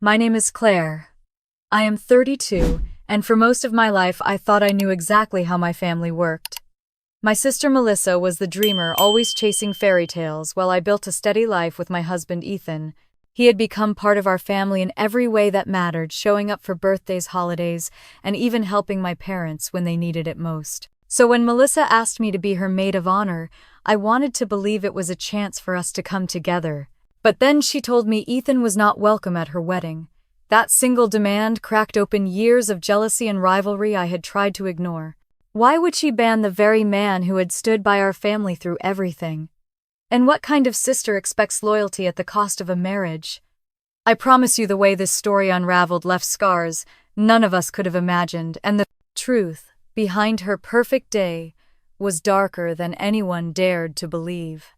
My name is Claire. I am 32, and for most of my life I thought I knew exactly how my family worked. My sister Melissa was the dreamer, always chasing fairy tales, while I built a steady life with my husband Ethan. He had become part of our family in every way that mattered, showing up for birthdays, holidays, and even helping my parents when they needed it most. So when Melissa asked me to be her maid of honor, I wanted to believe it was a chance for us to come together. But then she told me Ethan was not welcome at her wedding. That single demand cracked open years of jealousy and rivalry I had tried to ignore. Why would she ban the very man who had stood by our family through everything? And what kind of sister expects loyalty at the cost of a marriage? I promise you, the way this story unraveled left scars none of us could have imagined, and the truth behind her perfect day was darker than anyone dared to believe.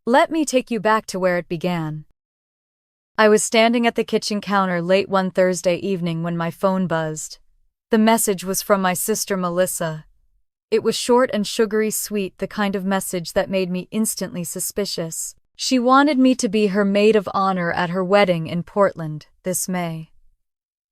Let me take you back to where it began. I was standing at the kitchen counter late one Thursday evening when my phone buzzed. The message was from my sister Melissa. It was short and sugary sweet, the kind of message that made me instantly suspicious. She wanted me to be her maid of honor at her wedding in Portland this May.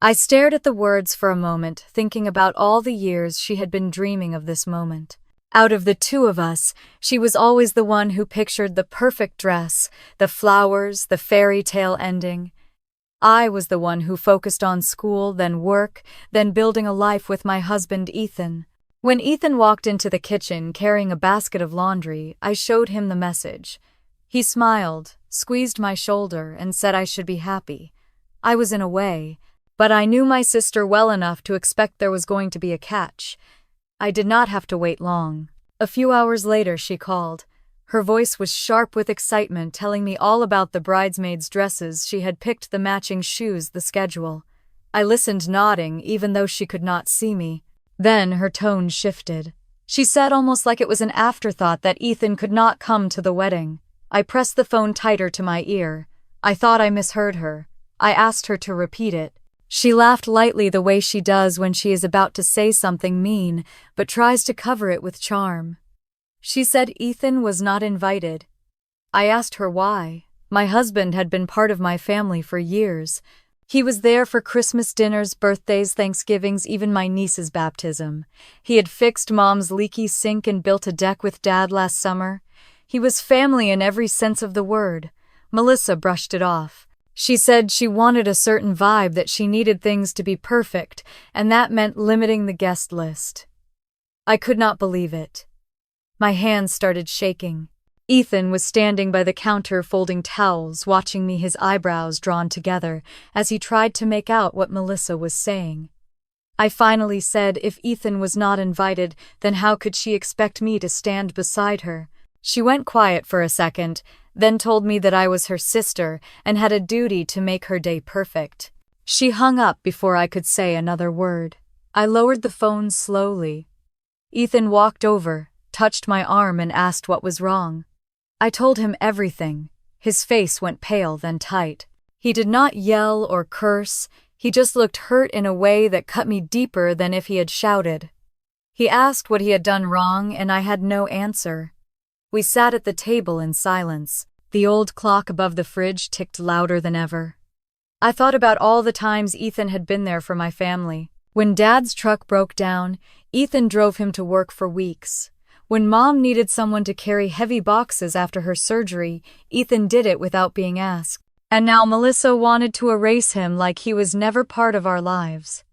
I stared at the words for a moment, thinking about all the years she had been dreaming of this moment. Out of the two of us, she was always the one who pictured the perfect dress, the flowers, the fairy tale ending. I was the one who focused on school, then work, then building a life with my husband Ethan. When Ethan walked into the kitchen carrying a basket of laundry, I showed him the message. He smiled, squeezed my shoulder, and said I should be happy. I was in a way, but I knew my sister well enough to expect there was going to be a catch. I did not have to wait long. A few hours later she called. Her voice was sharp with excitement, telling me all about the bridesmaids' dresses she had picked, the matching shoes, the schedule. I listened, nodding, even though she could not see me. Then her tone shifted. She said, almost like it was an afterthought, that Ethan could not come to the wedding. I pressed the phone tighter to my ear. I thought I misheard her. I asked her to repeat it. She laughed lightly, the way she does when she is about to say something mean, but tries to cover it with charm. She said Ethan was not invited. I asked her why. My husband had been part of my family for years. He was there for Christmas dinners, birthdays, Thanksgivings, even my niece's baptism. He had fixed Mom's leaky sink and built a deck with Dad last summer. He was family in every sense of the word. Melissa brushed it off. She said she wanted a certain vibe, that she needed things to be perfect, and that meant limiting the guest list. I could not believe it. My hands started shaking. Ethan was standing by the counter folding towels, watching me, his eyebrows drawn together, as he tried to make out what Melissa was saying. I finally said if Ethan was not invited, then how could she expect me to stand beside her? She went quiet for a second, then told me that I was her sister and had a duty to make her day perfect. She hung up before I could say another word. I lowered the phone slowly. Ethan walked over, touched my arm, and asked what was wrong. I told him everything. His face went pale, then tight. He did not yell or curse. He just looked hurt in a way that cut me deeper than if he had shouted. He asked what he had done wrong, and I had no answer. We sat at the table in silence. The old clock above the fridge ticked louder than ever. I thought about all the times Ethan had been there for my family. When Dad's truck broke down, Ethan drove him to work for weeks. When Mom needed someone to carry heavy boxes after her surgery, Ethan did it without being asked. And now Melissa wanted to erase him like he was never part of our lives.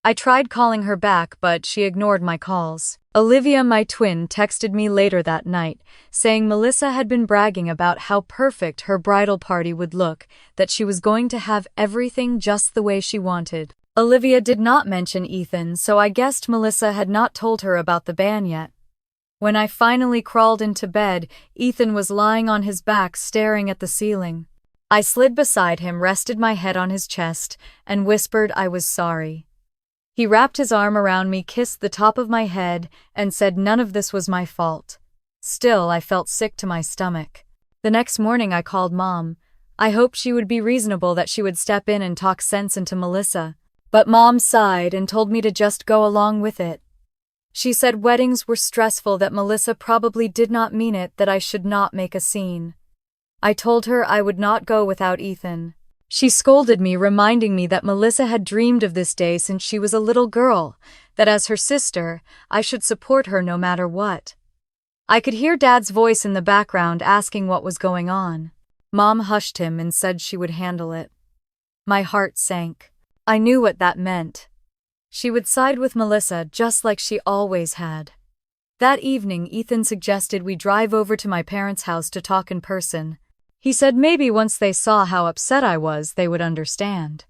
I tried calling her back, but she ignored my calls. Olivia, my twin, texted me later that night, saying Melissa had been bragging about how perfect her bridal party would look, that she was going to have everything just the way she wanted. Olivia did not mention Ethan, so I guessed Melissa had not told her about the ban yet. When I finally crawled into bed, Ethan was lying on his back, staring at the ceiling. I slid beside him, rested my head on his chest, and whispered I was sorry. He wrapped his arm around me, kissed the top of my head, and said none of this was my fault. Still, I felt sick to my stomach. The next morning I called Mom. I hoped she would be reasonable, that she would step in and talk sense into Melissa. But Mom sighed and told me to just go along with it. She said weddings were stressful, that Melissa probably did not mean it, that I should not make a scene. I told her I would not go without Ethan. She scolded me, reminding me that Melissa had dreamed of this day since she was a little girl, that as her sister, I should support her no matter what. I could hear Dad's voice in the background asking what was going on. Mom hushed him and said she would handle it. My heart sank. I knew what that meant. She would side with Melissa just like she always had. That evening, Ethan suggested we drive over to my parents' house to talk in person. He said maybe once they saw how upset I was, they would understand.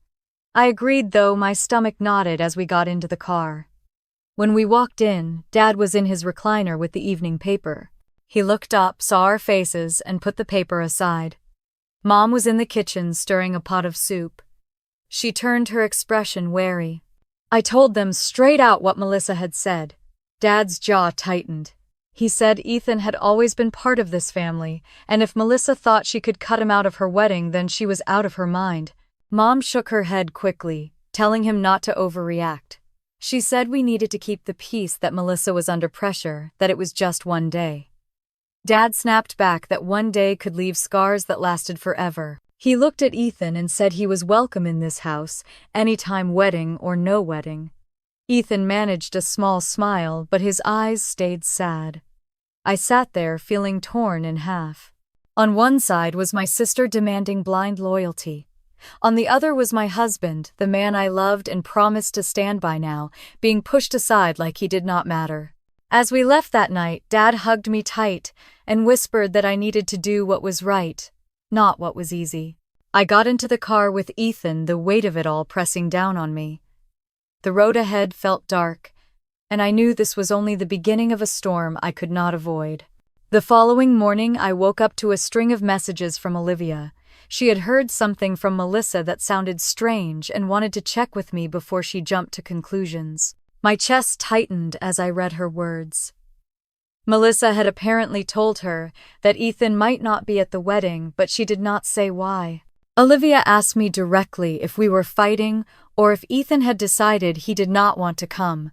I agreed, though my stomach knotted as we got into the car. When we walked in, Dad was in his recliner with the evening paper. He looked up, saw our faces, and put the paper aside. Mom was in the kitchen stirring a pot of soup. She turned her expression wary. I told them straight out what Melissa had said. Dad's jaw tightened. He said Ethan had always been part of this family, and if Melissa thought she could cut him out of her wedding, then she was out of her mind. Mom shook her head quickly, telling him not to overreact. She said we needed to keep the peace, that Melissa was under pressure, that it was just one day. Dad snapped back that one day could leave scars that lasted forever. He looked at Ethan and said he was welcome in this house, anytime, wedding or no wedding. Ethan managed a small smile, but his eyes stayed sad. I sat there feeling torn in half. On one side was my sister demanding blind loyalty. On the other was my husband, the man I loved and promised to stand by now, being pushed aside like he did not matter. As we left that night, Dad hugged me tight and whispered that I needed to do what was right, not what was easy. I got into the car with Ethan, the weight of it all pressing down on me. The road ahead felt dark, and I knew this was only the beginning of a storm I could not avoid. The following morning, I woke up to a string of messages from Olivia. She had heard something from Melissa that sounded strange and wanted to check with me before she jumped to conclusions. My chest tightened as I read her words. Melissa had apparently told her that Ethan might not be at the wedding, but she did not say why. Olivia asked me directly if we were fighting or if Ethan had decided he did not want to come.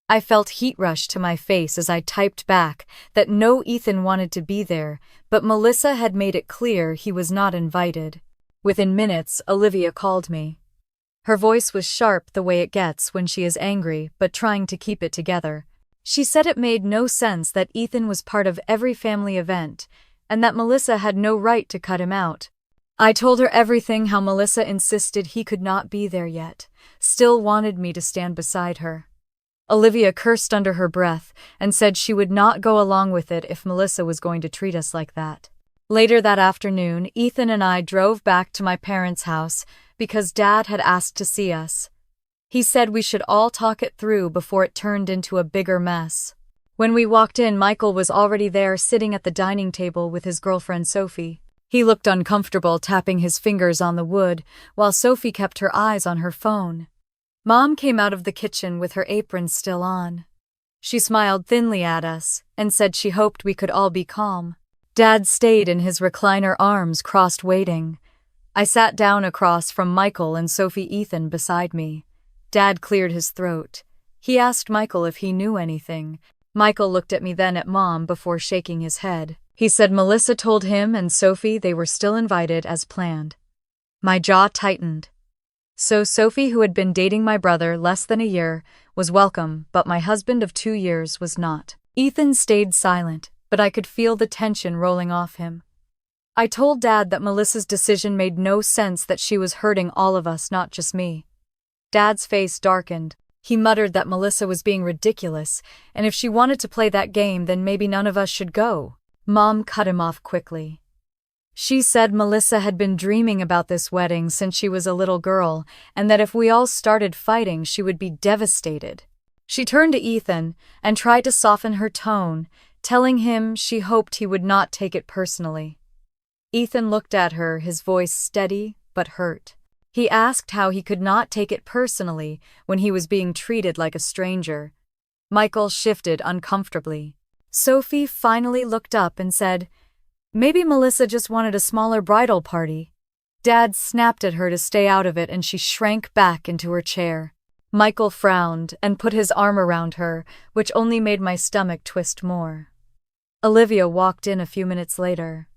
I felt heat rush to my face as I typed back that no, Ethan wanted to be there, but Melissa had made it clear he was not invited. Within minutes, Olivia called me. Her voice was sharp, the way it gets when she is angry, but trying to keep it together. She said it made no sense that Ethan was part of every family event, and that Melissa had no right to cut him out. I told her everything, how Melissa insisted he could not be there yet, still wanted me to stand beside her. Olivia cursed under her breath and said she would not go along with it if Melissa was going to treat us like that. Later that afternoon, Ethan and I drove back to my parents' house because Dad had asked to see us. He said we should all talk it through before it turned into a bigger mess. When we walked in, Michael was already there, sitting at the dining table with his girlfriend Sophie. He looked uncomfortable, tapping his fingers on the wood, while Sophie kept her eyes on her phone. Mom came out of the kitchen with her apron still on. She smiled thinly at us and said she hoped we could all be calm. Dad stayed in his recliner, arms crossed, waiting. I sat down across from Michael and Sophie, Ethan beside me. Dad cleared his throat. He asked Michael if he knew anything. Michael looked at me, then at Mom, before shaking his head. He said Melissa told him and Sophie they were still invited as planned. My jaw tightened. So Sophie, who had been dating my brother less than a year, was welcome, but my husband of 2 years was not. Ethan stayed silent, but I could feel the tension rolling off him. I told Dad that Melissa's decision made no sense, that she was hurting all of us, not just me. Dad's face darkened. He muttered that Melissa was being ridiculous, and if she wanted to play that game, then maybe none of us should go. Mom cut him off quickly. She said Melissa had been dreaming about this wedding since she was a little girl, and that if we all started fighting, she would be devastated. She turned to Ethan and tried to soften her tone, telling him she hoped he would not take it personally. Ethan looked at her, his voice steady but hurt. He asked how he could not take it personally when he was being treated like a stranger. Michael shifted uncomfortably. Sophie finally looked up and said, "Maybe Melissa just wanted a smaller bridal party." Dad snapped at her to stay out of it, and she shrank back into her chair. Michael frowned and put his arm around her, which only made my stomach twist more. Olivia walked in a few minutes later.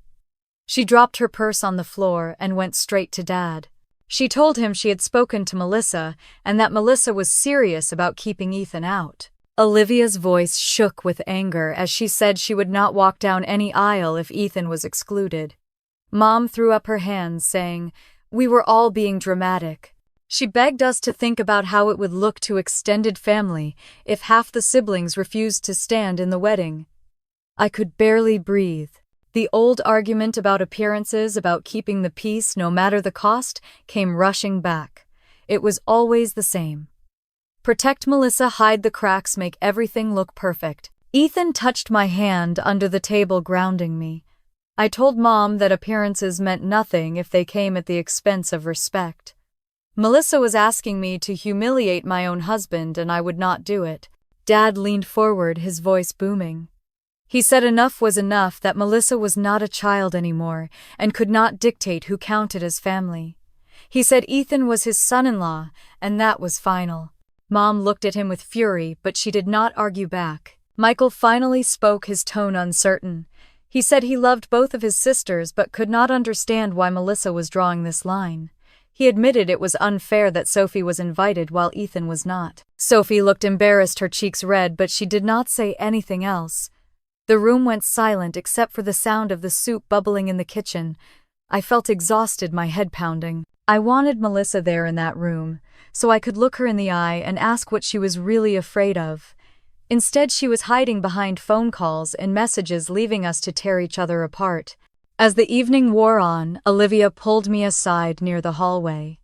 She dropped her purse on the floor and went straight to Dad. She told him she had spoken to Melissa and that Melissa was serious about keeping Ethan out. Olivia's voice shook with anger as she said she would not walk down any aisle if Ethan was excluded. Mom threw up her hands, saying, "We were all being dramatic." She begged us to think about how it would look to extended family if half the siblings refused to stand in the wedding. I could barely breathe. The old argument about appearances, about keeping the peace no matter the cost, came rushing back. It was always the same. Protect Melissa, hide the cracks, make everything look perfect. Ethan touched my hand under the table, grounding me. I told Mom that appearances meant nothing if they came at the expense of respect. Melissa was asking me to humiliate my own husband, and I would not do it. Dad leaned forward, his voice booming. He said enough was enough, that Melissa was not a child anymore and could not dictate who counted as family. He said Ethan was his son-in-law, and that was final. Mom looked at him with fury, but she did not argue back. Michael finally spoke, his tone uncertain. He said he loved both of his sisters but could not understand why Melissa was drawing this line. He admitted it was unfair that Sophie was invited while Ethan was not. Sophie looked embarrassed, her cheeks red, but she did not say anything else. The room went silent except for the sound of the soup bubbling in the kitchen. I felt exhausted, my head pounding. I wanted Melissa there in that room, so I could look her in the eye and ask what she was really afraid of. Instead, she was hiding behind phone calls and messages, leaving us to tear each other apart. As the evening wore on, Olivia pulled me aside near the hallway.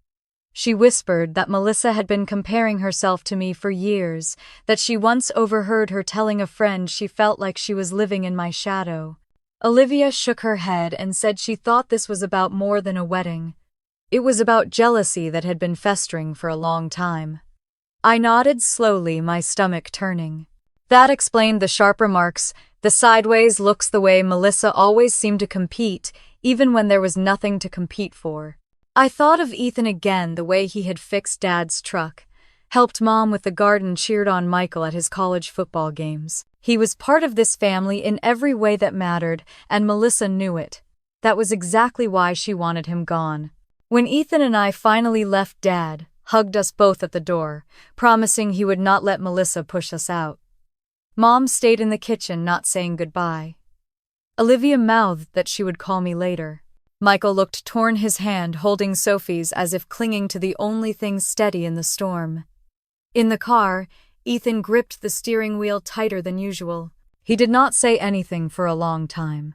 She whispered that Melissa had been comparing herself to me for years, that she once overheard her telling a friend she felt like she was living in my shadow. Olivia shook her head and said she thought this was about more than a wedding. It was about jealousy that had been festering for a long time. I nodded slowly, my stomach turning. That explained the sharp remarks, the sideways looks, the way Melissa always seemed to compete, even when there was nothing to compete for. I thought of Ethan again, the way he had fixed Dad's truck, helped Mom with the garden, cheered on Michael at his college football games. He was part of this family in every way that mattered, and Melissa knew it. That was exactly why she wanted him gone. When Ethan and I finally left, Dad hugged us both at the door, promising he would not let Melissa push us out. Mom stayed in the kitchen, not saying goodbye. Olivia mouthed that she would call me later. Michael looked torn, his hand holding Sophie's as if clinging to the only thing steady in the storm. In the car, Ethan gripped the steering wheel tighter than usual. He did not say anything for a long time.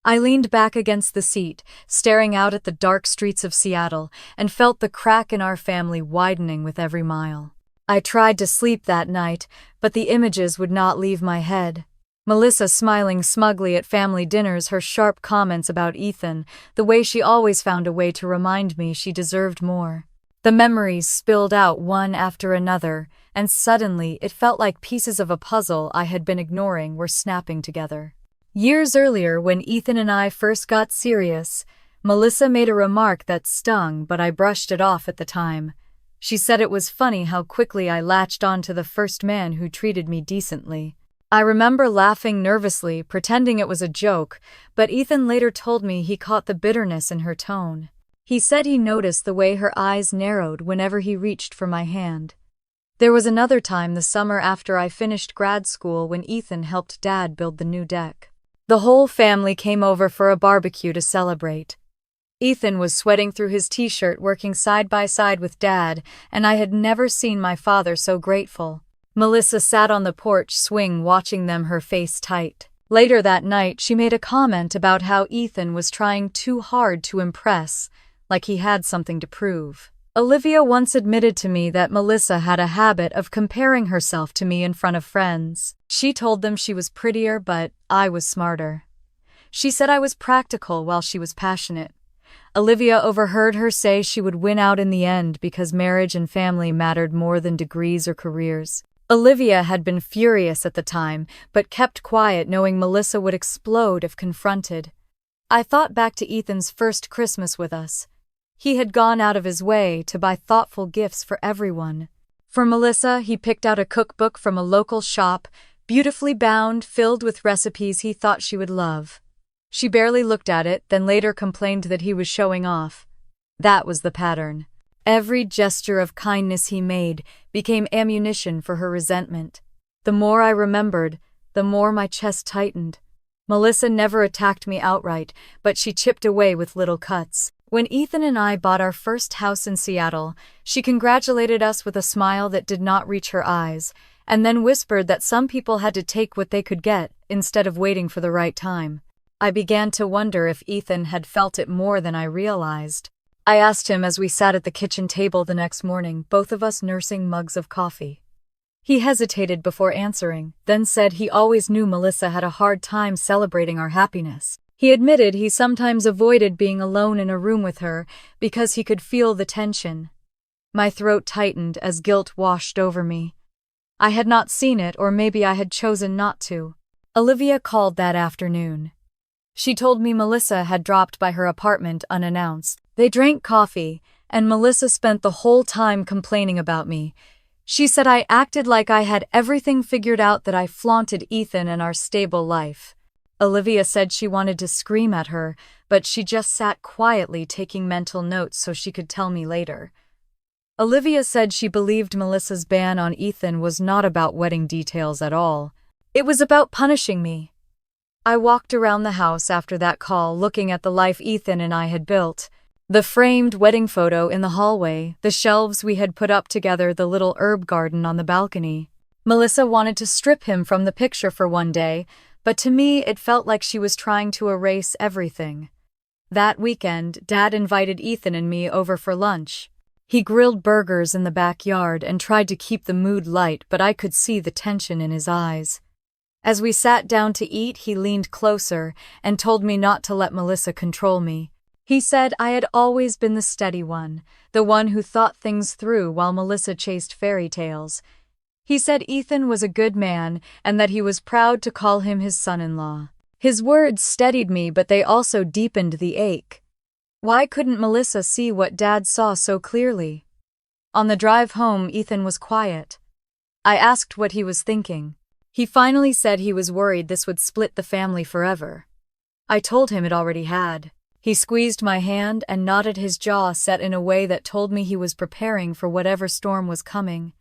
I leaned back against the seat, staring out at the dark streets of Seattle, and felt the crack in our family widening with every mile. I tried to sleep that night, but the images would not leave my head. Melissa smiling smugly at family dinners, her sharp comments about Ethan, the way she always found a way to remind me she deserved more. The memories spilled out one after another, and suddenly it felt like pieces of a puzzle I had been ignoring were snapping together. Years earlier, when Ethan and I first got serious, Melissa made a remark that stung, but I brushed it off at the time. She said it was funny how quickly I latched on to the first man who treated me decently. I remember laughing nervously, pretending it was a joke, but Ethan later told me he caught the bitterness in her tone. He said he noticed the way her eyes narrowed whenever he reached for my hand. There was another time, the summer after I finished grad school, when Ethan helped Dad build the new deck. The whole family came over for a barbecue to celebrate. Ethan was sweating through his t-shirt, working side by side with Dad, and I had never seen my father so grateful. Melissa sat on the porch swing watching them, her face tight. Later that night, she made a comment about how Ethan was trying too hard to impress, like he had something to prove. Olivia once admitted to me that Melissa had a habit of comparing herself to me in front of friends. She told them she was prettier, but I was smarter. She said I was practical while she was passionate. Olivia overheard her say she would win out in the end because marriage and family mattered more than degrees or careers. Olivia had been furious at the time, but kept quiet, knowing Melissa would explode if confronted. I thought back to Ethan's first Christmas with us. He had gone out of his way to buy thoughtful gifts for everyone. For Melissa, he picked out a cookbook from a local shop, beautifully bound, filled with recipes he thought she would love. She barely looked at it, then later complained that he was showing off. That was the pattern. Every gesture of kindness he made became ammunition for her resentment. The more I remembered, the more my chest tightened. Melissa never attacked me outright, but she chipped away with little cuts. When Ethan and I bought our first house in Seattle, she congratulated us with a smile that did not reach her eyes, and then whispered that some people had to take what they could get instead of waiting for the right time. I began to wonder if Ethan had felt it more than I realized. I asked him as we sat at the kitchen table the next morning, both of us nursing mugs of coffee. He hesitated before answering, then said he always knew Melissa had a hard time celebrating our happiness. He admitted he sometimes avoided being alone in a room with her because he could feel the tension. My throat tightened as guilt washed over me. I had not seen it, or maybe I had chosen not to. Olivia called that afternoon. She told me Melissa had dropped by her apartment unannounced. They drank coffee, and Melissa spent the whole time complaining about me. She said I acted like I had everything figured out, that I flaunted Ethan and our stable life. Olivia said she wanted to scream at her, but she just sat quietly taking mental notes so she could tell me later. Olivia said she believed Melissa's ban on Ethan was not about wedding details at all. It was about punishing me. I walked around the house after that call, looking at the life Ethan and I had built. The framed wedding photo in the hallway, the shelves we had put up together, the little herb garden on the balcony. Melissa wanted to strip him from the picture for one day, but to me it felt like she was trying to erase everything. That weekend, Dad invited Ethan and me over for lunch. He grilled burgers in the backyard and tried to keep the mood light, but I could see the tension in his eyes. As we sat down to eat, he leaned closer and told me not to let Melissa control me. He said I had always been the steady one, the one who thought things through while Melissa chased fairy tales. He said Ethan was a good man and that he was proud to call him his son-in-law. His words steadied me, but they also deepened the ache. Why couldn't Melissa see what Dad saw so clearly? On the drive home, Ethan was quiet. I asked what he was thinking. He finally said he was worried this would split the family forever. I told him it already had. He squeezed my hand and nodded, his jaw set in a way that told me he was preparing for whatever storm was coming.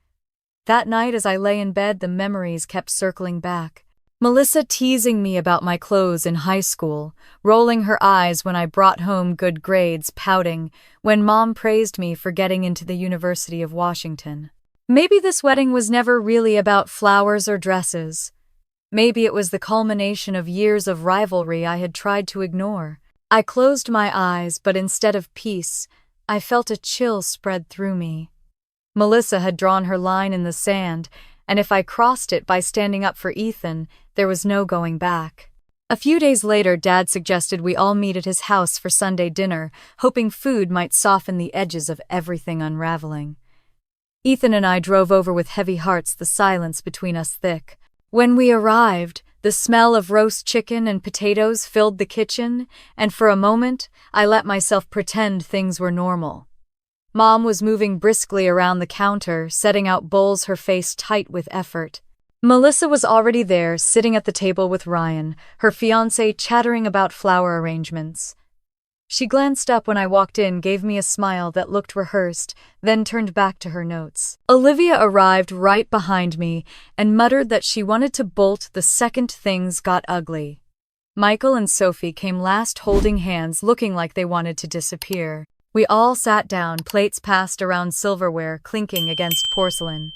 That night, as I lay in bed, the memories kept circling back. Melissa teasing me about my clothes in high school, rolling her eyes when I brought home good grades, pouting when Mom praised me for getting into the University of Washington. Maybe this wedding was never really about flowers or dresses. Maybe it was the culmination of years of rivalry I had tried to ignore. I closed my eyes, but instead of peace, I felt a chill spread through me. Melissa had drawn her line in the sand, and if I crossed it by standing up for Ethan, there was no going back. A few days later, Dad suggested we all meet at his house for Sunday dinner, hoping food might soften the edges of everything unraveling. Ethan and I drove over with heavy hearts, the silence between us thick. When we arrived, the smell of roast chicken and potatoes filled the kitchen, and for a moment, I let myself pretend things were normal. Mom was moving briskly around the counter, setting out bowls, her face tight with effort. Melissa was already there, sitting at the table with Ryan, her fiancé, chattering about flower arrangements. She glanced up when I walked in, gave me a smile that looked rehearsed, then turned back to her notes. Olivia arrived right behind me and muttered that she wanted to bolt the second things got ugly. Michael and Sophie came last, holding hands, looking like they wanted to disappear. We all sat down, plates passed around, silverware clinking against porcelain.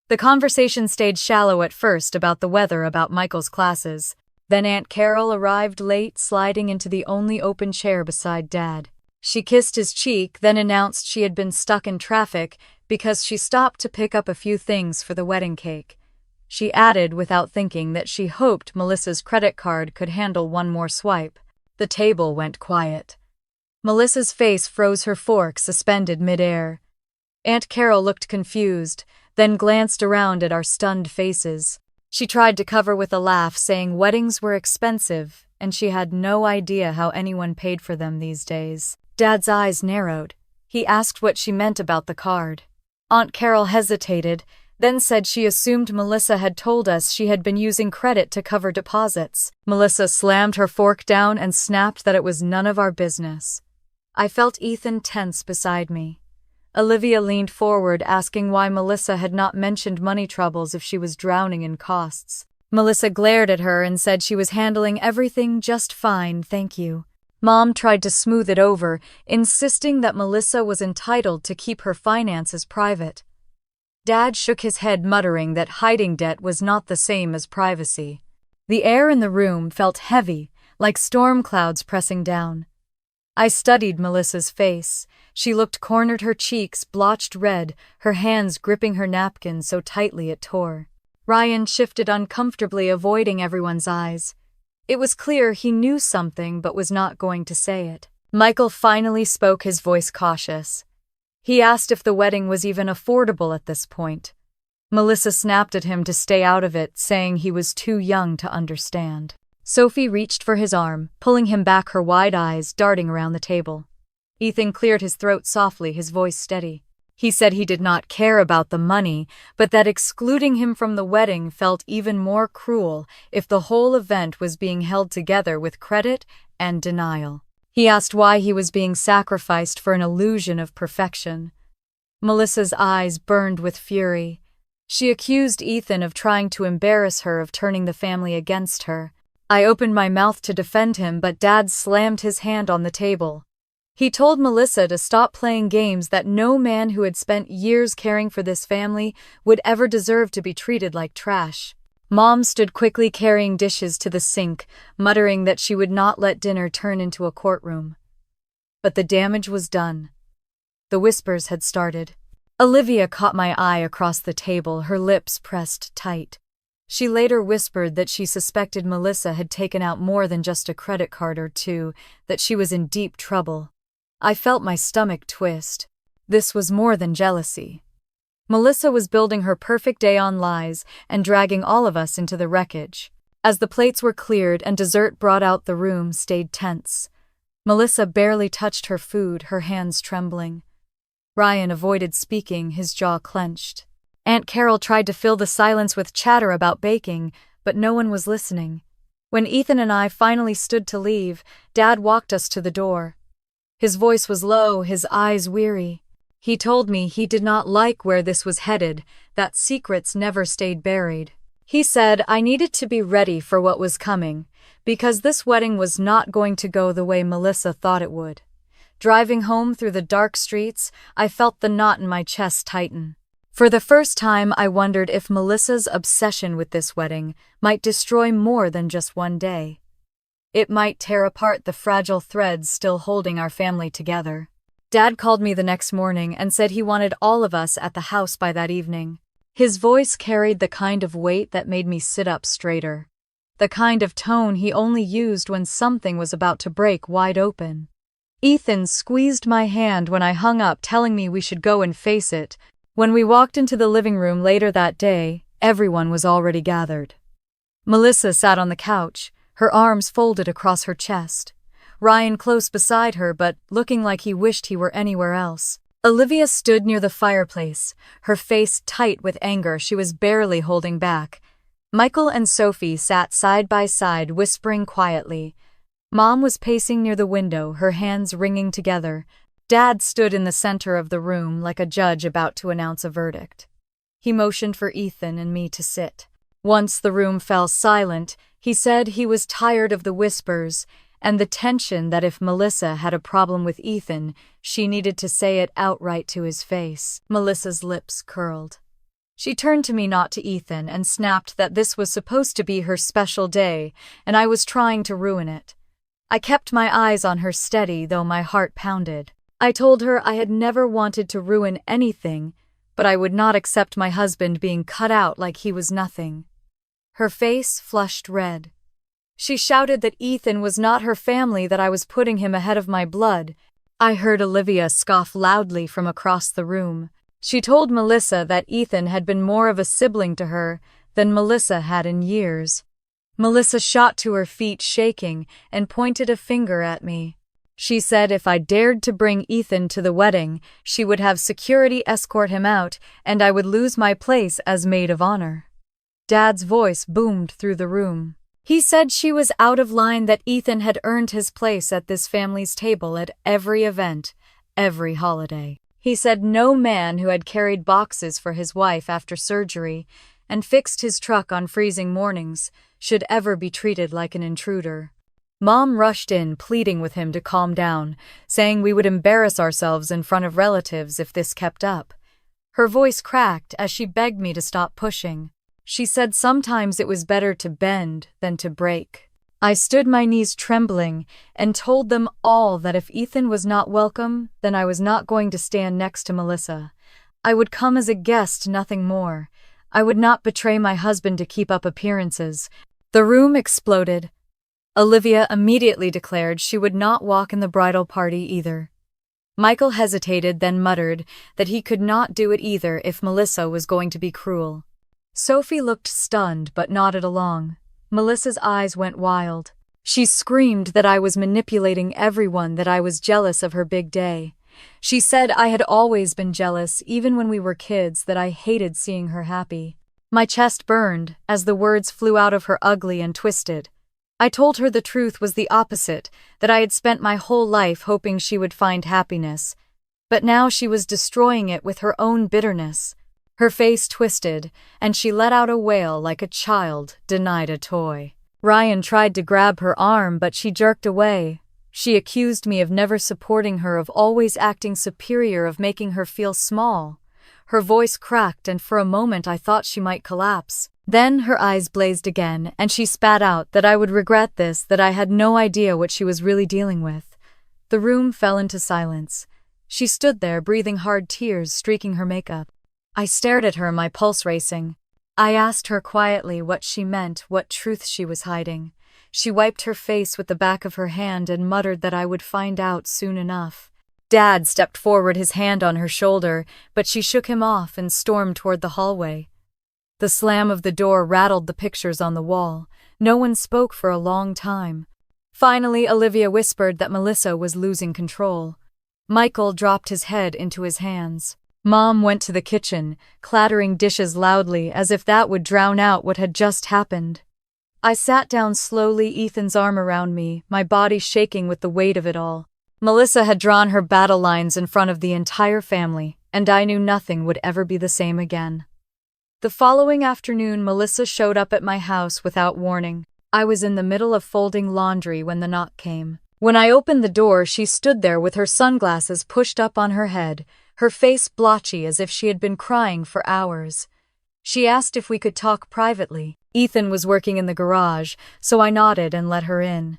The conversation stayed shallow at first, about the weather, about Michael's classes. Then Aunt Carol arrived late, sliding into the only open chair beside Dad. She kissed his cheek, then announced she had been stuck in traffic because she stopped to pick up a few things for the wedding cake. She added, without thinking, that she hoped Melissa's credit card could handle one more swipe. The table went quiet. Melissa's face froze, her fork suspended mid-air. Aunt Carol looked confused, then glanced around at our stunned faces. She tried to cover with a laugh, saying weddings were expensive, and she had no idea how anyone paid for them these days. Dad's eyes narrowed. He asked what she meant about the card. Aunt Carol hesitated, then said she assumed Melissa had told us she had been using credit to cover deposits. Melissa slammed her fork down and snapped that it was none of our business. I felt Ethan tense beside me. Olivia leaned forward, asking why Melissa had not mentioned money troubles if she was drowning in costs. Melissa glared at her and said she was handling everything just fine, thank you. Mom tried to smooth it over, insisting that Melissa was entitled to keep her finances private. Dad shook his head, muttering that hiding debt was not the same as privacy. The air in the room felt heavy, like storm clouds pressing down. I studied Melissa's face. She looked cornered, her cheeks blotched red, her hands gripping her napkin so tightly it tore. Ryan shifted uncomfortably, avoiding everyone's eyes. It was clear he knew something but was not going to say it. Michael finally spoke, his voice cautious. He asked if the wedding was even affordable at this point. Melissa snapped at him to stay out of it, saying he was too young to understand. Sophie reached for his arm, pulling him back, her wide eyes darting around the table. Ethan cleared his throat softly, his voice steady. He said he did not care about the money, but that excluding him from the wedding felt even more cruel if the whole event was being held together with credit and denial. He asked why he was being sacrificed for an illusion of perfection. Melissa's eyes burned with fury. She accused Ethan of trying to embarrass her, of turning the family against her. I opened my mouth to defend him, but Dad slammed his hand on the table. He told Melissa to stop playing games, that no man who had spent years caring for this family would ever deserve to be treated like trash. Mom stood quickly, carrying dishes to the sink, muttering that she would not let dinner turn into a courtroom. But the damage was done. The whispers had started. Olivia caught my eye across the table, her lips pressed tight. She later whispered that she suspected Melissa had taken out more than just a credit card or two, that she was in deep trouble. I felt my stomach twist. This was more than jealousy. Melissa was building her perfect day on lies and dragging all of us into the wreckage. As the plates were cleared and dessert brought out, the room stayed tense. Melissa barely touched her food, her hands trembling. Ryan avoided speaking, his jaw clenched. Aunt Carol tried to fill the silence with chatter about baking, but no one was listening. When Ethan and I finally stood to leave, Dad walked us to the door. His voice was low, his eyes weary. He told me he did not like where this was headed, that secrets never stayed buried. He said I needed to be ready for what was coming, because this wedding was not going to go the way Melissa thought it would. Driving home through the dark streets, I felt the knot in my chest tighten. For the first time, I wondered if Melissa's obsession with this wedding might destroy more than just one day. It might tear apart the fragile threads still holding our family together. Dad called me the next morning and said he wanted all of us at the house by that evening. His voice carried the kind of weight that made me sit up straighter. The kind of tone he only used when something was about to break wide open. Ethan squeezed my hand when I hung up, telling me we should go and face it. When we walked into the living room later that day, everyone was already gathered. Melissa sat on the couch, her arms folded across her chest. Ryan close beside her, but looking like he wished he were anywhere else. Olivia stood near the fireplace, her face tight with anger she was barely holding back. Michael and Sophie sat side by side, whispering quietly. Mom was pacing near the window, her hands wringing together. Dad stood in the center of the room like a judge about to announce a verdict. He motioned for Ethan and me to sit. Once the room fell silent, he said he was tired of the whispers and the tension, that if Melissa had a problem with Ethan, she needed to say it outright to his face. Melissa's lips curled. She turned to me, not to Ethan, and snapped that this was supposed to be her special day, and I was trying to ruin it. I kept my eyes on her steady, though my heart pounded. I told her I had never wanted to ruin anything, but I would not accept my husband being cut out like he was nothing. Her face flushed red. She shouted that Ethan was not her family, that I was putting him ahead of my blood. I heard Olivia scoff loudly from across the room. She told Melissa that Ethan had been more of a sibling to her than Melissa had in years. Melissa shot to her feet, shaking, and pointed a finger at me. She said if I dared to bring Ethan to the wedding, she would have security escort him out, and I would lose my place as maid of honor. Dad's voice boomed through the room. He said she was out of line, that Ethan had earned his place at this family's table at every event, every holiday. He said no man who had carried boxes for his wife after surgery and fixed his truck on freezing mornings should ever be treated like an intruder. Mom rushed in, pleading with him to calm down, saying we would embarrass ourselves in front of relatives if this kept up. Her voice cracked as she begged me to stop pushing. She said sometimes it was better to bend than to break. I stood, my knees trembling, and told them all that if Ethan was not welcome, then I was not going to stand next to Melissa. I would come as a guest, nothing more. I would not betray my husband to keep up appearances. The room exploded. Olivia immediately declared she would not walk in the bridal party either. Michael hesitated, then muttered that he could not do it either if Melissa was going to be cruel. Sophie looked stunned but nodded along. Melissa's eyes went wild. She screamed that I was manipulating everyone, that I was jealous of her big day. She said I had always been jealous, even when we were kids, that I hated seeing her happy. My chest burned as the words flew out of her, ugly and twisted. I told her the truth was the opposite, that I had spent my whole life hoping she would find happiness. But now she was destroying it with her own bitterness. Her face twisted, and she let out a wail like a child denied a toy. Ryan tried to grab her arm, but she jerked away. She accused me of never supporting her, of always acting superior, of making her feel small. Her voice cracked, and for a moment I thought she might collapse. Then her eyes blazed again, and she spat out that I would regret this, that I had no idea what she was really dealing with. The room fell into silence. She stood there, breathing hard, tears streaking her makeup. I stared at her, my pulse racing. I asked her quietly what she meant, what truth she was hiding. She wiped her face with the back of her hand and muttered that I would find out soon enough. Dad stepped forward, his hand on her shoulder, but she shook him off and stormed toward the hallway. The slam of the door rattled the pictures on the wall. No one spoke for a long time. Finally, Olivia whispered that Melissa was losing control. Michael dropped his head into his hands. Mom went to the kitchen, clattering dishes loudly as if that would drown out what had just happened. I sat down slowly, Ethan's arm around me, my body shaking with the weight of it all. Melissa had drawn her battle lines in front of the entire family, and I knew nothing would ever be the same again. The following afternoon, Melissa showed up at my house without warning. I was in the middle of folding laundry when the knock came. When I opened the door, she stood there with her sunglasses pushed up on her head, her face blotchy as if she had been crying for hours. She asked if we could talk privately. Ethan was working in the garage, so I nodded and let her in.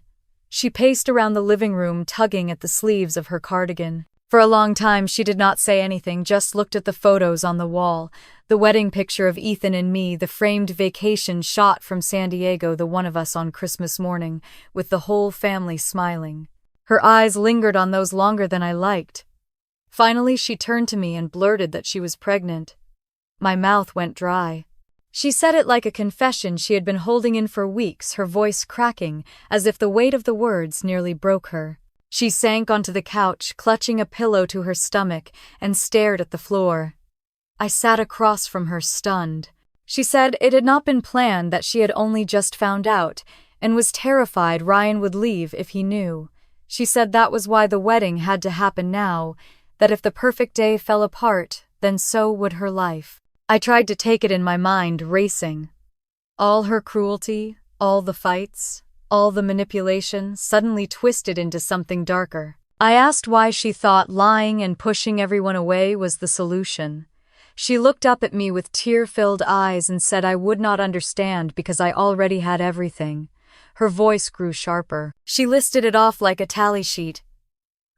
She paced around the living room, tugging at the sleeves of her cardigan. For a long time, she did not say anything, just looked at the photos on the wall. The wedding picture of Ethan and me, the framed vacation shot from San Diego, the one of us on Christmas morning, with the whole family smiling. Her eyes lingered on those longer than I liked. Finally, she turned to me and blurted that she was pregnant. My mouth went dry. She said it like a confession she had been holding in for weeks, her voice cracking, as if the weight of the words nearly broke her. She sank onto the couch, clutching a pillow to her stomach, and stared at the floor. I sat across from her, stunned. She said it had not been planned, that she had only just found out, and was terrified Ryan would leave if he knew. She said that was why the wedding had to happen now, that if the perfect day fell apart, then so would her life. I tried to take it in, my mind racing. All her cruelty, all the fights, all the manipulation suddenly twisted into something darker. I asked why she thought lying and pushing everyone away was the solution. She looked up at me with tear-filled eyes and said I would not understand because I already had everything. Her voice grew sharper. She listed it off like a tally sheet.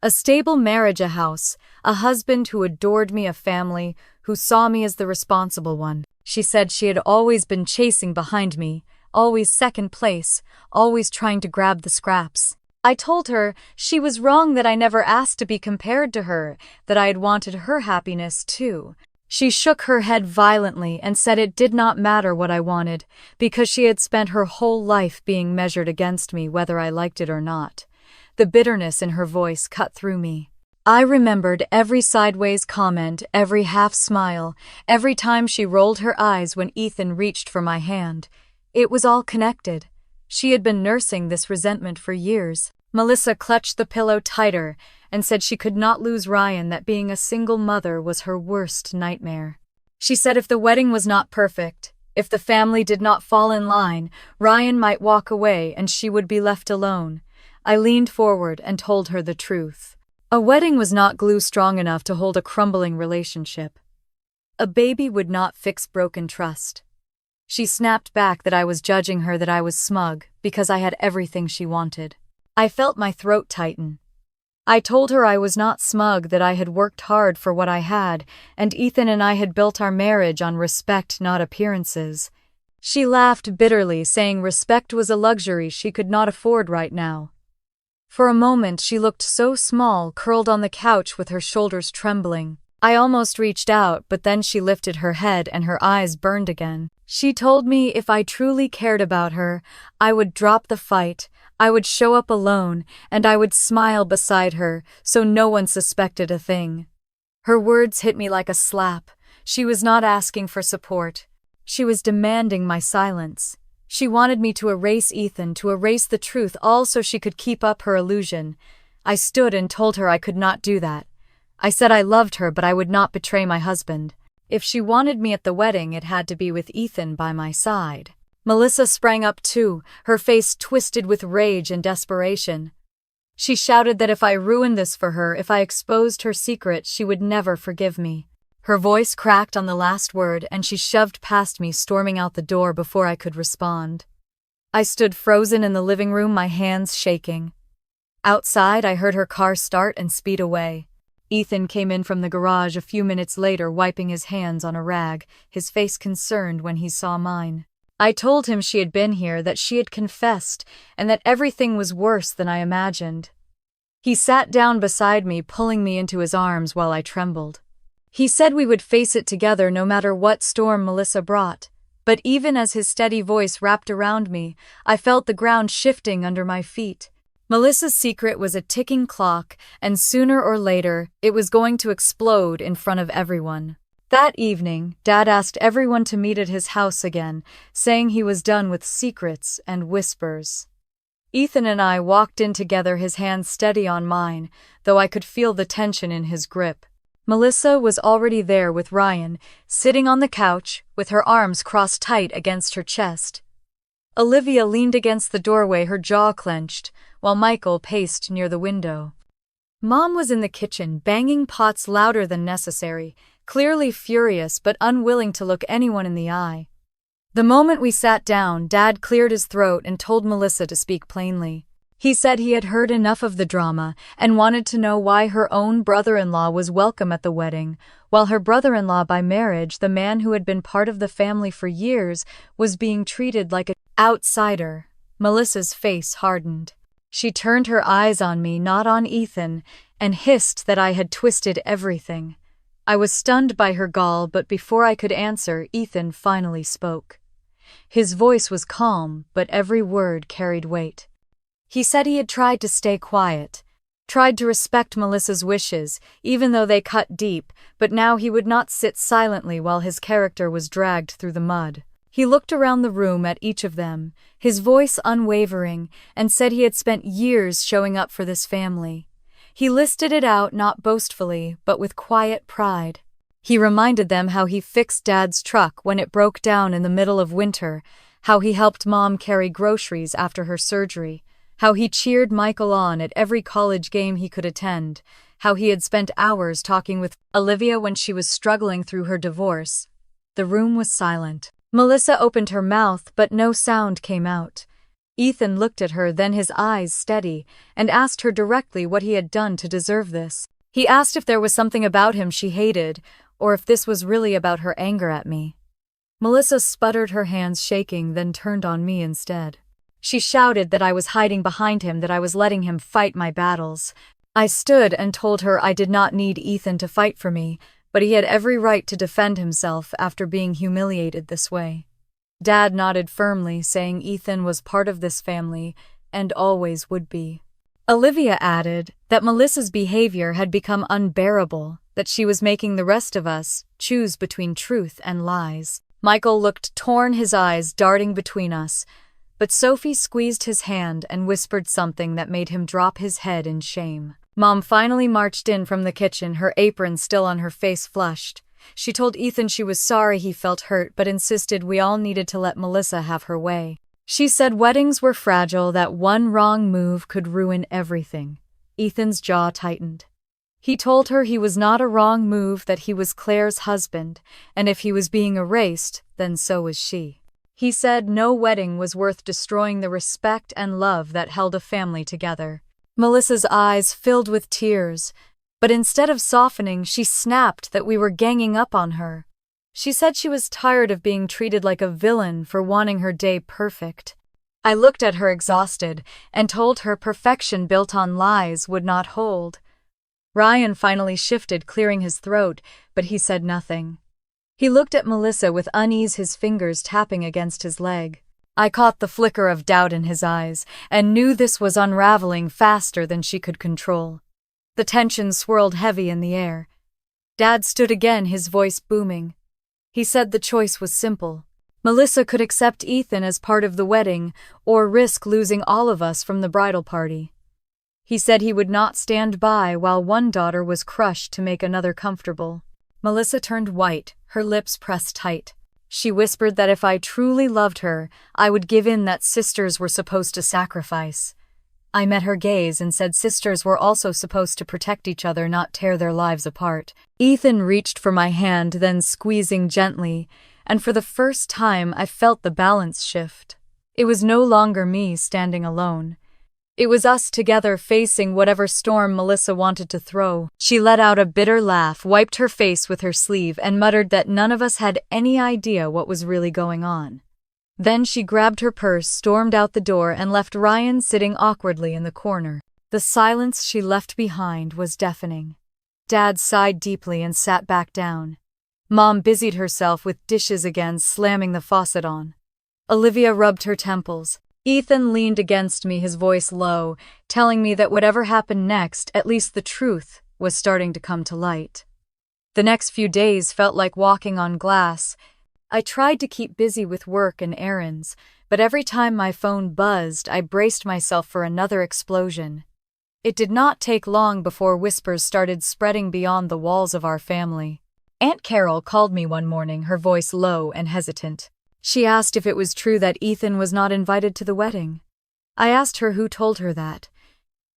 A stable marriage, a house, a husband who adored me, a family who saw me as the responsible one. She said she had always been chasing behind me, always second place, always trying to grab the scraps. I told her she was wrong, that I never asked to be compared to her, that I had wanted her happiness too. She shook her head violently and said it did not matter what I wanted, because she had spent her whole life being measured against me, whether I liked it or not. The bitterness in her voice cut through me. I remembered every sideways comment, every half smile, every time she rolled her eyes when Ethan reached for my hand. It was all connected. She had been nursing this resentment for years. Melissa clutched the pillow tighter and said she could not lose Ryan, that being a single mother was her worst nightmare. She said if the wedding was not perfect, if the family did not fall in line, Ryan might walk away and she would be left alone. I leaned forward and told her the truth. A wedding was not glue strong enough to hold a crumbling relationship. A baby would not fix broken trust. She snapped back that I was judging her, that I was smug because I had everything she wanted. I felt my throat tighten. I told her I was not smug, that I had worked hard for what I had, and Ethan and I had built our marriage on respect, not appearances. She laughed bitterly, saying respect was a luxury she could not afford right now. For a moment she looked so small, curled on the couch with her shoulders trembling. I almost reached out, but then she lifted her head and her eyes burned again. She told me if I truly cared about her, I would drop the fight, I would show up alone, and I would smile beside her so no one suspected a thing. Her words hit me like a slap. She was not asking for support. She was demanding my silence. She wanted me to erase Ethan, to erase the truth, all so she could keep up her illusion. I stood and told her I could not do that. I said I loved her, but I would not betray my husband. If she wanted me at the wedding, it had to be with Ethan by my side. Melissa sprang up too, her face twisted with rage and desperation. She shouted that if I ruined this for her, if I exposed her secret, she would never forgive me. Her voice cracked on the last word, and she shoved past me, storming out the door before I could respond. I stood frozen in the living room, my hands shaking. Outside, I heard her car start and speed away. Ethan came in from the garage a few minutes later, wiping his hands on a rag, his face concerned when he saw mine. I told him she had been here, that she had confessed, and that everything was worse than I imagined. He sat down beside me, pulling me into his arms while I trembled. He said we would face it together no matter what storm Melissa brought. But even as his steady voice wrapped around me, I felt the ground shifting under my feet. Melissa's secret was a ticking clock, and sooner or later, it was going to explode in front of everyone. That evening, Dad asked everyone to meet at his house again, saying he was done with secrets and whispers. Ethan and I walked in together, his hands steady on mine, though I could feel the tension in his grip. Melissa was already there with Ryan, sitting on the couch, with her arms crossed tight against her chest. Olivia leaned against the doorway, her jaw clenched, while Michael paced near the window. Mom was in the kitchen, banging pots louder than necessary, clearly furious but unwilling to look anyone in the eye. The moment we sat down, Dad cleared his throat and told Melissa to speak plainly. He said he had heard enough of the drama and wanted to know why her own brother-in-law was welcome at the wedding, while her brother-in-law by marriage, the man who had been part of the family for years, was being treated like an outsider. Melissa's face hardened. She turned her eyes on me, not on Ethan, and hissed that I had twisted everything. I was stunned by her gall, but before I could answer, Ethan finally spoke. His voice was calm, but every word carried weight. He said he had tried to stay quiet, tried to respect Melissa's wishes, even though they cut deep, but now he would not sit silently while his character was dragged through the mud. He looked around the room at each of them, his voice unwavering, and said he had spent years showing up for this family. He listed it out not boastfully, but with quiet pride. He reminded them how he fixed Dad's truck when it broke down in the middle of winter, how he helped Mom carry groceries after her surgery, how he cheered Michael on at every college game he could attend, how he had spent hours talking with Olivia when she was struggling through her divorce. The room was silent. Melissa opened her mouth, but no sound came out. Ethan looked at her, then his eyes steady, and asked her directly what he had done to deserve this. He asked if there was something about him she hated, or if this was really about her anger at me. Melissa sputtered, her hands shaking, then turned on me instead. She shouted that I was hiding behind him, that I was letting him fight my battles. I stood and told her I did not need Ethan to fight for me, but he had every right to defend himself after being humiliated this way. Dad nodded firmly, saying Ethan was part of this family and always would be. Olivia added that Melissa's behavior had become unbearable, that she was making the rest of us choose between truth and lies. Michael looked torn, his eyes darting between us, but Sophie squeezed his hand and whispered something that made him drop his head in shame. Mom finally marched in from the kitchen, her apron still on her face, flushed. She told Ethan she was sorry he felt hurt but insisted we all needed to let Melissa have her way. She said weddings were fragile, that one wrong move could ruin everything. Ethan's jaw tightened. He told her he was not a wrong move, that he was Claire's husband, and if he was being erased, then so was she. He said no wedding was worth destroying the respect and love that held a family together. Melissa's eyes filled with tears, but instead of softening, she snapped that we were ganging up on her. She said she was tired of being treated like a villain for wanting her day perfect. I looked at her exhausted and told her perfection built on lies would not hold. Ryan finally shifted, clearing his throat, but he said nothing. He looked at Melissa with unease, his fingers tapping against his leg. I caught the flicker of doubt in his eyes and knew this was unraveling faster than she could control. The tension swirled heavy in the air. Dad stood again, his voice booming. He said the choice was simple. Melissa could accept Ethan as part of the wedding or risk losing all of us from the bridal party. He said he would not stand by while one daughter was crushed to make another comfortable. Melissa turned white, her lips pressed tight. She whispered that if I truly loved her, I would give in, that sisters were supposed to sacrifice. I met her gaze and said sisters were also supposed to protect each other, not tear their lives apart. Ethan reached for my hand, then squeezing gently, and for the first time I felt the balance shift. It was no longer me standing alone. It was us together facing whatever storm Melissa wanted to throw. She let out a bitter laugh, wiped her face with her sleeve, and muttered that none of us had any idea what was really going on. Then she grabbed her purse, stormed out the door, and left Ryan sitting awkwardly in the corner. The silence she left behind was deafening. Dad sighed deeply and sat back down. Mom busied herself with dishes again, slamming the faucet on. Olivia rubbed her temples. Ethan leaned against me, his voice low, telling me that whatever happened next, at least the truth was starting to come to light. The next few days felt like walking on glass. I tried to keep busy with work and errands, but every time my phone buzzed, I braced myself for another explosion. It did not take long before whispers started spreading beyond the walls of our family. Aunt Carol called me one morning, her voice low and hesitant. She asked if it was true that Ethan was not invited to the wedding. I asked her who told her that.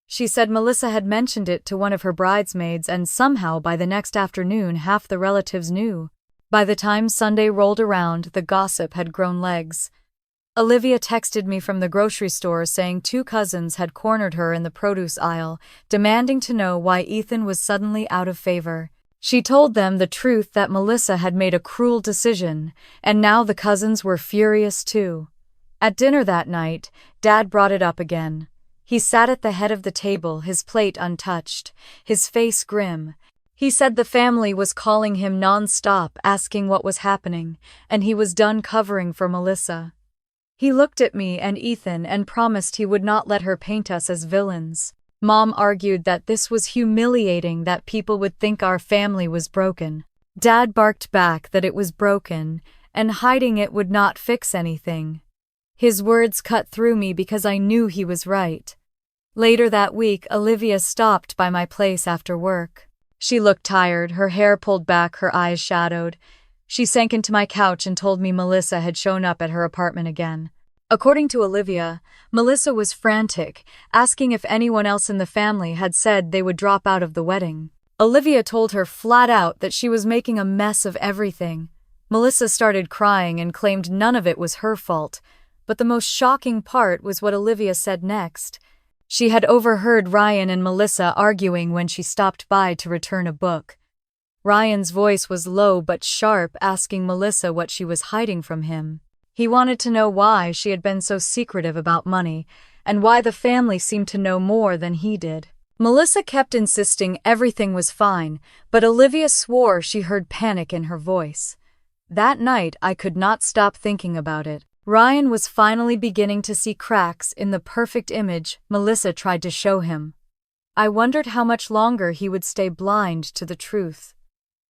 She said Melissa had mentioned it to one of her bridesmaids, and somehow by the next afternoon half the relatives knew. By the time Sunday rolled around, the gossip had grown legs. Olivia texted me from the grocery store saying 2 cousins had cornered her in the produce aisle, demanding to know why Ethan was suddenly out of favor. She told them the truth, that Melissa had made a cruel decision, and now the cousins were furious too. At dinner that night, Dad brought it up again. He sat at the head of the table, his plate untouched, his face grim. He said the family was calling him non-stop, asking what was happening, and he was done covering for Melissa. He looked at me and Ethan and promised he would not let her paint us as villains. Mom argued that this was humiliating, that people would think our family was broken. Dad barked back that it was broken, and hiding it would not fix anything. His words cut through me because I knew he was right. Later that week, Olivia stopped by my place after work. She looked tired, her hair pulled back, her eyes shadowed. She sank into my couch and told me Melissa had shown up at her apartment again. According to Olivia, Melissa was frantic, asking if anyone else in the family had said they would drop out of the wedding. Olivia told her flat out that she was making a mess of everything. Melissa started crying and claimed none of it was her fault, but the most shocking part was what Olivia said next. She had overheard Ryan and Melissa arguing when she stopped by to return a book. Ryan's voice was low but sharp, asking Melissa what she was hiding from him. He wanted to know why she had been so secretive about money, and why the family seemed to know more than he did. Melissa kept insisting everything was fine, but Olivia swore she heard panic in her voice. That night, I could not stop thinking about it. Ryan was finally beginning to see cracks in the perfect image Melissa tried to show him. I wondered how much longer he would stay blind to the truth.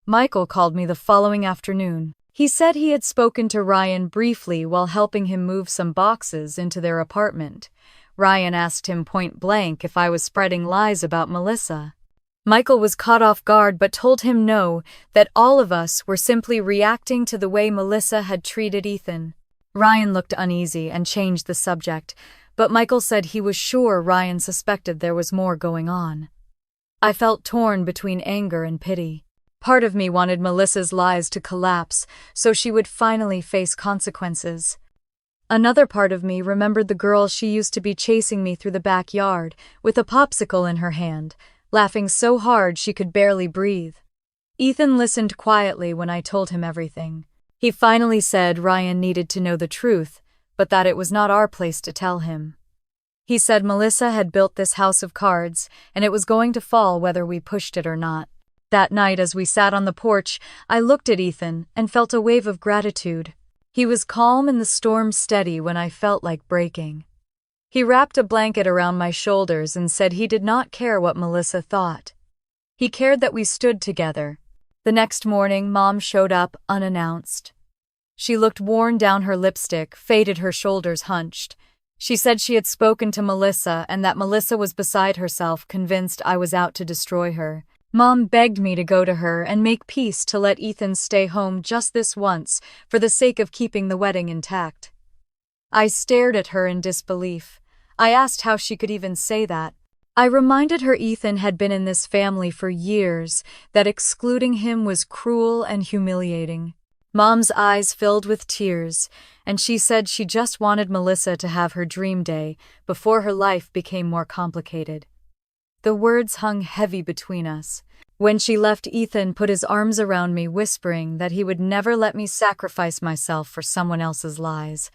Michael called me the following afternoon. He said he had spoken to Ryan briefly while helping him move some boxes into their apartment. Ryan asked him point blank if I was spreading lies about Melissa. Michael was caught off guard but told him no, that all of us were simply reacting to the way Melissa had treated Ethan. Ryan looked uneasy and changed the subject, but Michael said he was sure Ryan suspected there was more going on. I felt torn between anger and pity. Part of me wanted Melissa's lies to collapse so she would finally face consequences. Another part of me remembered the girl she used to be chasing me through the backyard with a popsicle in her hand, laughing so hard she could barely breathe. Ethan listened quietly when I told him everything. He finally said Ryan needed to know the truth, but that it was not our place to tell him. He said Melissa had built this house of cards, and it was going to fall whether we pushed it or not. That night, as we sat on the porch, I looked at Ethan and felt a wave of gratitude. He was calm and the storm steady when I felt like breaking. He wrapped a blanket around my shoulders and said he did not care what Melissa thought. He cared that we stood together. The next morning, Mom showed up unannounced. She looked worn down her lipstick, faded, her shoulders hunched. She said she had spoken to Melissa and that Melissa was beside herself, convinced I was out to destroy her. Mom begged me to go to her and make peace to let Ethan stay home just this once for the sake of keeping the wedding intact. I stared at her in disbelief. I asked how she could even say that. I reminded her Ethan had been in this family for years, that excluding him was cruel and humiliating. Mom's eyes filled with tears, and she said she just wanted Melissa to have her dream day before her life became more complicated. The words hung heavy between us. When she left, Ethan put his arms around me, whispering that he would never let me sacrifice myself for someone else's lies.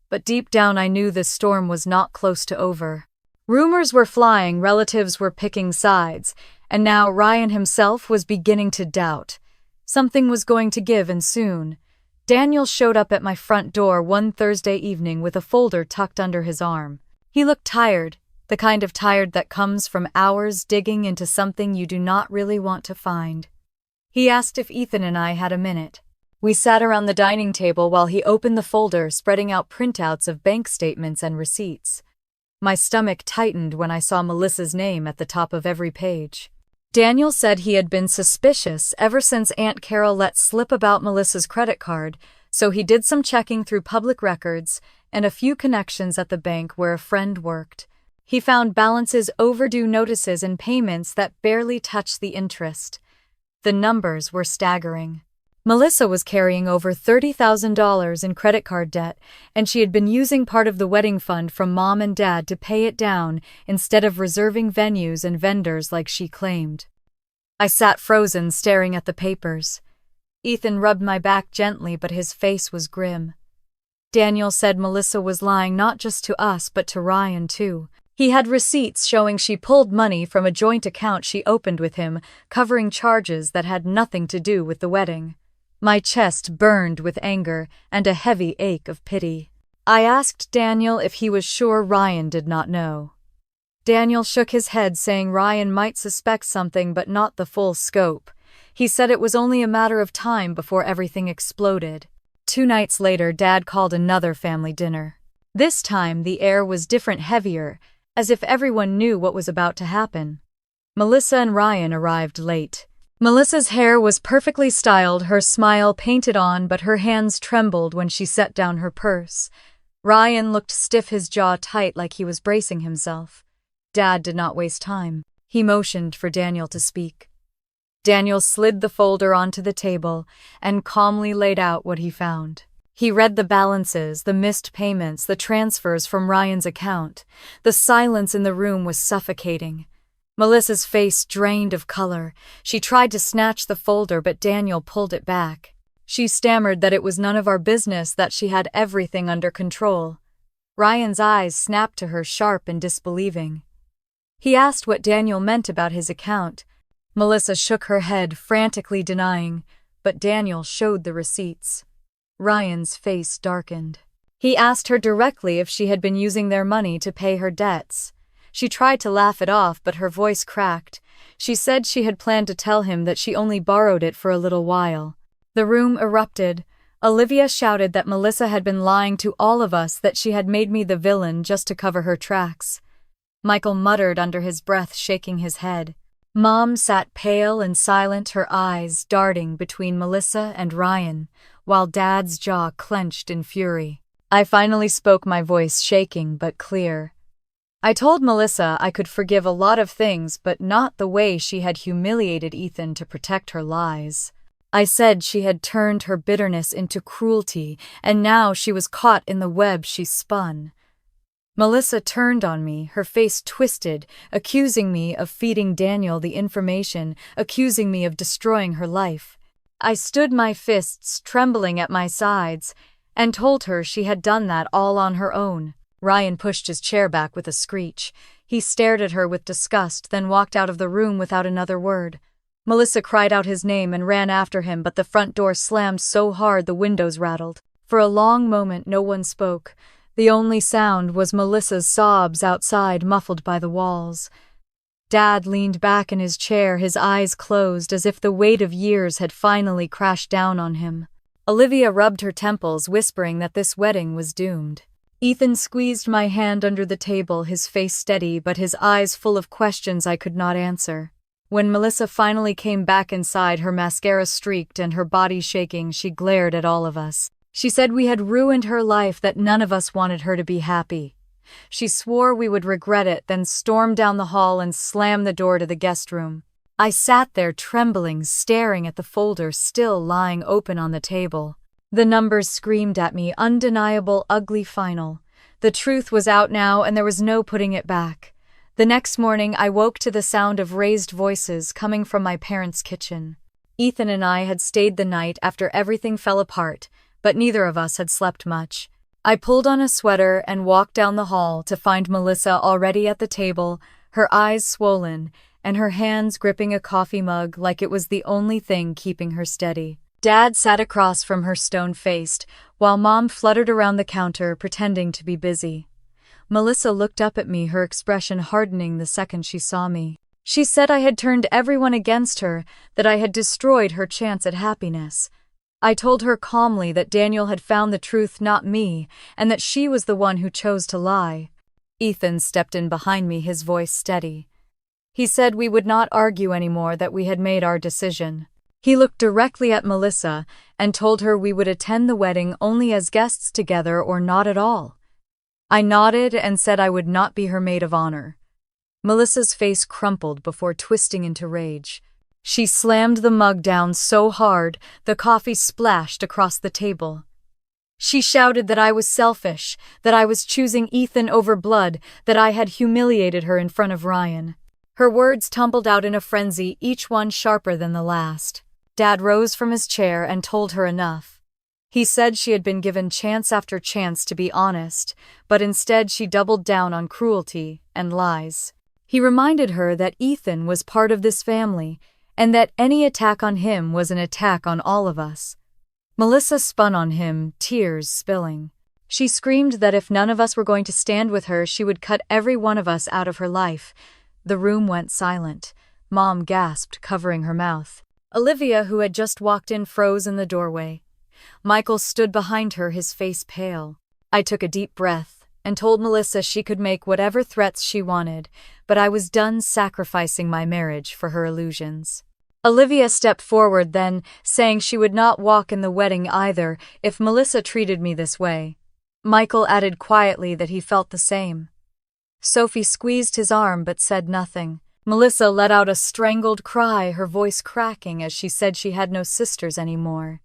But deep down I knew this storm was not close to over. Rumors were flying, relatives were picking sides, and now Ryan himself was beginning to doubt. Something was going to give, and soon. Daniel showed up at my front door one Thursday evening with a folder tucked under his arm. He looked tired, the kind of tired that comes from hours digging into something you do not really want to find. He asked if Ethan and I had a minute. We sat around the dining table while he opened the folder, spreading out printouts of bank statements and receipts. My stomach tightened when I saw Melissa's name at the top of every page. Daniel said he had been suspicious ever since Aunt Carol let slip about Melissa's credit card, so he did some checking through public records and a few connections at the bank where a friend worked. He found balances, overdue notices, and payments that barely touched the interest. The numbers were staggering. Melissa was carrying over $30,000 in credit card debt, and she had been using part of the wedding fund from Mom and Dad to pay it down instead of reserving venues and vendors like she claimed. I sat frozen, staring at the papers. Ethan rubbed my back gently, but his face was grim. Daniel said Melissa was lying not just to us but to Ryan too. He had receipts showing she pulled money from a joint account she opened with him, covering charges that had nothing to do with the wedding. My chest burned with anger and a heavy ache of pity. I asked Daniel if he was sure Ryan did not know. Daniel shook his head, saying Ryan might suspect something but not the full scope. He said it was only a matter of time before everything exploded. 2 nights later, Dad called another family dinner. This time the air was different, heavier, as if everyone knew what was about to happen. Melissa and Ryan arrived late. Melissa's hair was perfectly styled, her smile painted on, but her hands trembled when she set down her purse. Ryan looked stiff, his jaw tight like he was bracing himself. Dad did not waste time. He motioned for Daniel to speak. Daniel slid the folder onto the table and calmly laid out what he found. He read the balances, the missed payments, the transfers from Ryan's account. The silence in the room was suffocating. Melissa's face drained of color. She tried to snatch the folder, but Daniel pulled it back. She stammered that it was none of our business, that she had everything under control. Ryan's eyes snapped to her, sharp and disbelieving. He asked what Daniel meant about his account. Melissa shook her head, frantically denying, but Daniel showed the receipts. Ryan's face darkened. He asked her directly if she had been using their money to pay her debts. She tried to laugh it off, but her voice cracked. She said she had planned to tell him that she only borrowed it for a little while. The room erupted. Olivia shouted that Melissa had been lying to all of us, that she had made me the villain just to cover her tracks. Michael muttered under his breath, shaking his head. Mom sat pale and silent, her eyes darting between Melissa and Ryan, while Dad's jaw clenched in fury. I finally spoke, my voice shaking but clear. I told Melissa I could forgive a lot of things, but not the way she had humiliated Ethan to protect her lies. I said she had turned her bitterness into cruelty, and now she was caught in the web she spun. Melissa turned on me, her face twisted, accusing me of feeding Daniel the information, accusing me of destroying her life. I stood, my fists trembling at my sides, and told her she had done that all on her own. Ryan pushed his chair back with a screech. He stared at her with disgust, then walked out of the room without another word. Melissa cried out his name and ran after him, but the front door slammed so hard the windows rattled. For a long moment no one spoke. The only sound was Melissa's sobs outside, muffled by the walls. Dad leaned back in his chair, his eyes closed, as if the weight of years had finally crashed down on him. Olivia rubbed her temples, whispering that this wedding was doomed. Ethan squeezed my hand under the table, his face steady but his eyes full of questions I could not answer. When Melissa finally came back inside, her mascara streaked and her body shaking, she glared at all of us. She said we had ruined her life, that none of us wanted her to be happy. She swore we would regret it, then stormed down the hall and slammed the door to the guest room. I sat there trembling, staring at the folder still lying open on the table. The numbers screamed at me, undeniable, ugly final. The truth was out now, and there was no putting it back. The next morning I woke to the sound of raised voices coming from my parents' kitchen. Ethan and I had stayed the night after everything fell apart, but neither of us had slept much. I pulled on a sweater and walked down the hall to find Melissa already at the table, her eyes swollen, and her hands gripping a coffee mug like it was the only thing keeping her steady. Dad sat across from her, stone-faced, while Mom fluttered around the counter, pretending to be busy. Melissa looked up at me, her expression hardening the second she saw me. She said I had turned everyone against her, that I had destroyed her chance at happiness. I told her calmly that Daniel had found the truth, not me, and that she was the one who chose to lie. Ethan stepped in behind me, his voice steady. He said we would not argue anymore, that we had made our decision. He looked directly at Melissa and told her we would attend the wedding only as guests together or not at all. I nodded and said I would not be her maid of honor. Melissa's face crumpled before twisting into rage. She slammed the mug down so hard the coffee splashed across the table. She shouted that I was selfish, that I was choosing Ethan over blood, that I had humiliated her in front of Ryan. Her words tumbled out in a frenzy, each one sharper than the last. Dad rose from his chair and told her enough. He said she had been given chance after chance to be honest, but instead she doubled down on cruelty and lies. He reminded her that Ethan was part of this family, and that any attack on him was an attack on all of us. Melissa spun on him, tears spilling. She screamed that if none of us were going to stand with her, she would cut every one of us out of her life. The room went silent. Mom gasped, covering her mouth. Olivia, who had just walked in, froze in the doorway. Michael stood behind her, his face pale. I took a deep breath and told Melissa she could make whatever threats she wanted, but I was done sacrificing my marriage for her illusions. Olivia stepped forward then, saying she would not walk in the wedding either if Melissa treated me this way. Michael added quietly that he felt the same. Sophie squeezed his arm but said nothing. Melissa let out a strangled cry, her voice cracking as she said she had no sisters anymore.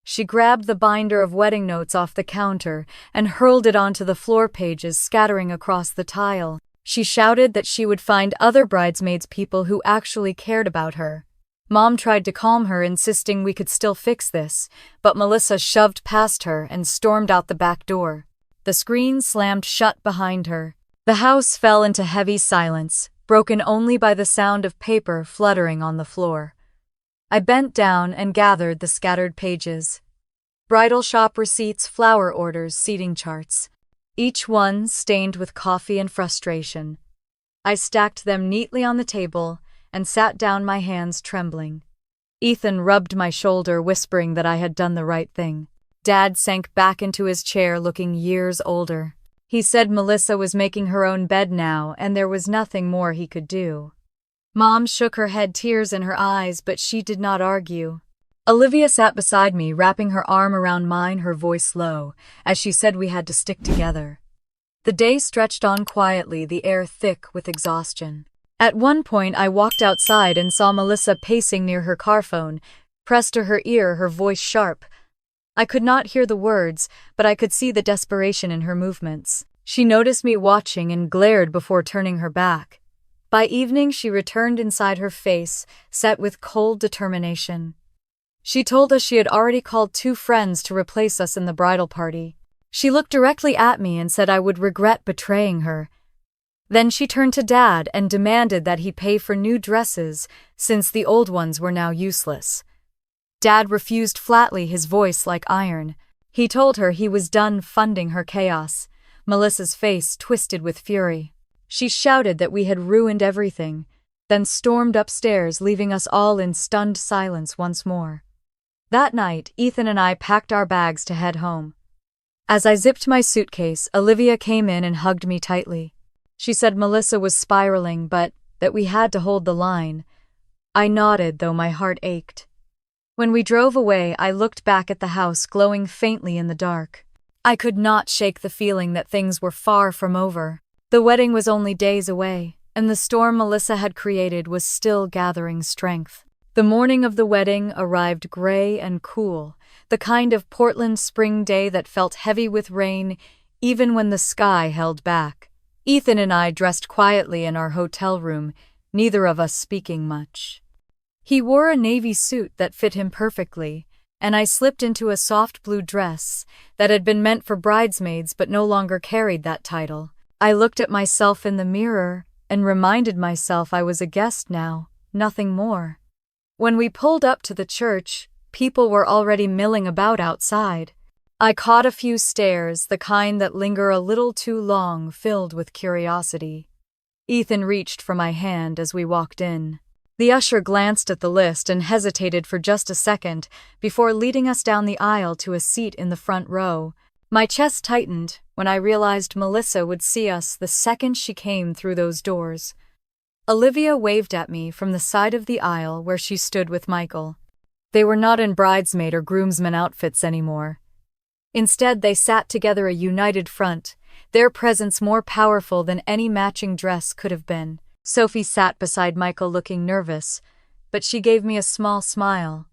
She grabbed the binder of wedding notes off the counter and hurled it onto the floor, pages scattering across the tile. She shouted that she would find other bridesmaids, people who actually cared about her. Mom tried to calm her, insisting we could still fix this, but Melissa shoved past her and stormed out the back door. The screen slammed shut behind her. The house fell into heavy silence, broken only by the sound of paper fluttering on the floor. I bent down and gathered the scattered pages. Bridal shop receipts, flower orders, seating charts. Each one stained with coffee and frustration. I stacked them neatly on the table and sat down, my hands trembling. Ethan rubbed my shoulder, whispering that I had done the right thing. Dad sank back into his chair looking years older. He said Melissa was making her own bed now and there was nothing more he could do. Mom shook her head, tears in her eyes, but she did not argue. Olivia sat beside me, wrapping her arm around mine, her voice low, as she said we had to stick together. The day stretched on quietly, the air thick with exhaustion. At one point I walked outside and saw Melissa pacing near her car phone, pressed to her ear, her voice sharp. I could not hear the words, but I could see the desperation in her movements. She noticed me watching and glared before turning her back. By evening she returned inside, her face set with cold determination. She told us she had already called 2 friends to replace us in the bridal party. She looked directly at me and said I would regret betraying her. Then she turned to Dad and demanded that he pay for new dresses since the old ones were now useless. Dad refused flatly, his voice like iron. He told her he was done funding her chaos. Melissa's face twisted with fury. She shouted that we had ruined everything, then stormed upstairs, leaving us all in stunned silence once more. That night, Ethan and I packed our bags to head home. As I zipped my suitcase, Olivia came in and hugged me tightly. She said Melissa was spiraling, but that we had to hold the line. I nodded, though my heart ached. When we drove away, I looked back at the house, glowing faintly in the dark. I could not shake the feeling that things were far from over. The wedding was only days away, and the storm Melissa had created was still gathering strength. The morning of the wedding arrived gray and cool, the kind of Portland spring day that felt heavy with rain even when the sky held back. Ethan and I dressed quietly in our hotel room, neither of us speaking much. He wore a navy suit that fit him perfectly, and I slipped into a soft blue dress that had been meant for bridesmaids but no longer carried that title. I looked at myself in the mirror and reminded myself I was a guest now, nothing more. When we pulled up to the church, people were already milling about outside. I caught a few stares, the kind that linger a little too long, filled with curiosity. Ethan reached for my hand as we walked in. The usher glanced at the list and hesitated for just a second before leading us down the aisle to a seat in the front row. My chest tightened when I realized Melissa would see us the second she came through those doors. Olivia waved at me from the side of the aisle where she stood with Michael. They were not in bridesmaid or groomsman outfits anymore. Instead, they sat together, a united front, their presence more powerful than any matching dress could have been. Sophie sat beside Michael looking nervous, but she gave me a small smile.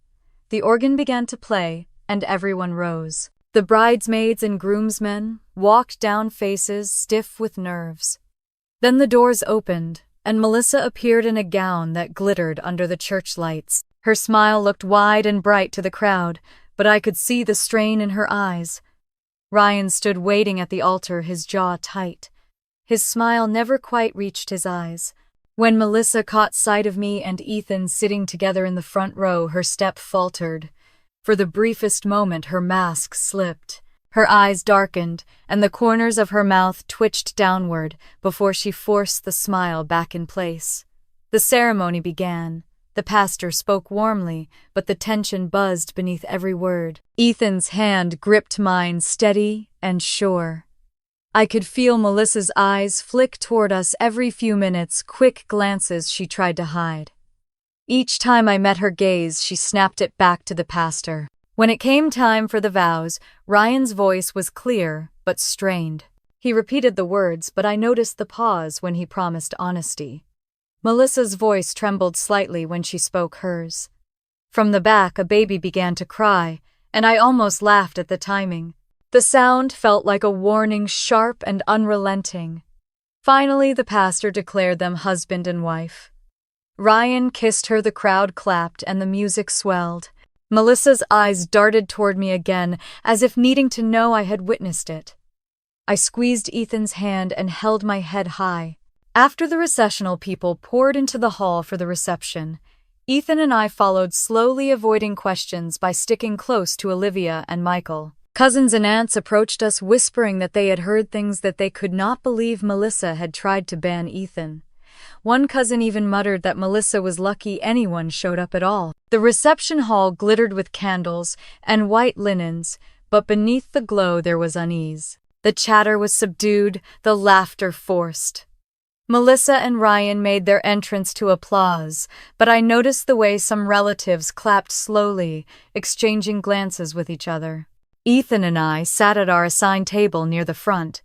The organ began to play, and everyone rose. The bridesmaids and groomsmen walked down, faces stiff with nerves. Then the doors opened, and Melissa appeared in a gown that glittered under the church lights. Her smile looked wide and bright to the crowd, but I could see the strain in her eyes. Ryan stood waiting at the altar, his jaw tight. His smile never quite reached his eyes. When Melissa caught sight of me and Ethan sitting together in the front row, her step faltered. For the briefest moment, her mask slipped. Her eyes darkened, and the corners of her mouth twitched downward before she forced the smile back in place. The ceremony began. The pastor spoke warmly, but the tension buzzed beneath every word. Ethan's hand gripped mine, steady and sure. I could feel Melissa's eyes flick toward us every few minutes, quick glances she tried to hide. Each time I met her gaze, she snapped it back to the pastor. When it came time for the vows, Ryan's voice was clear but strained. He repeated the words, but I noticed the pause when he promised honesty. Melissa's voice trembled slightly when she spoke hers. From the back, a baby began to cry, and I almost laughed at the timing. The sound felt like a warning, sharp and unrelenting. Finally, the pastor declared them husband and wife. Ryan kissed her, the crowd clapped, and the music swelled. Melissa's eyes darted toward me again, as if needing to know I had witnessed it. I squeezed Ethan's hand and held my head high. After the recessional people poured into the hall for the reception, Ethan and I followed, slowly avoiding questions by sticking close to Olivia and Michael. Cousins and aunts approached us, whispering that they had heard things that they could not believe Melissa had tried to ban Ethan. One cousin even muttered that Melissa was lucky anyone showed up at all. The reception hall glittered with candles and white linens, but beneath the glow there was unease. The chatter was subdued, the laughter forced. Melissa and Ryan made their entrance to applause, but I noticed the way some relatives clapped slowly, exchanging glances with each other. Ethan and I sat at our assigned table near the front.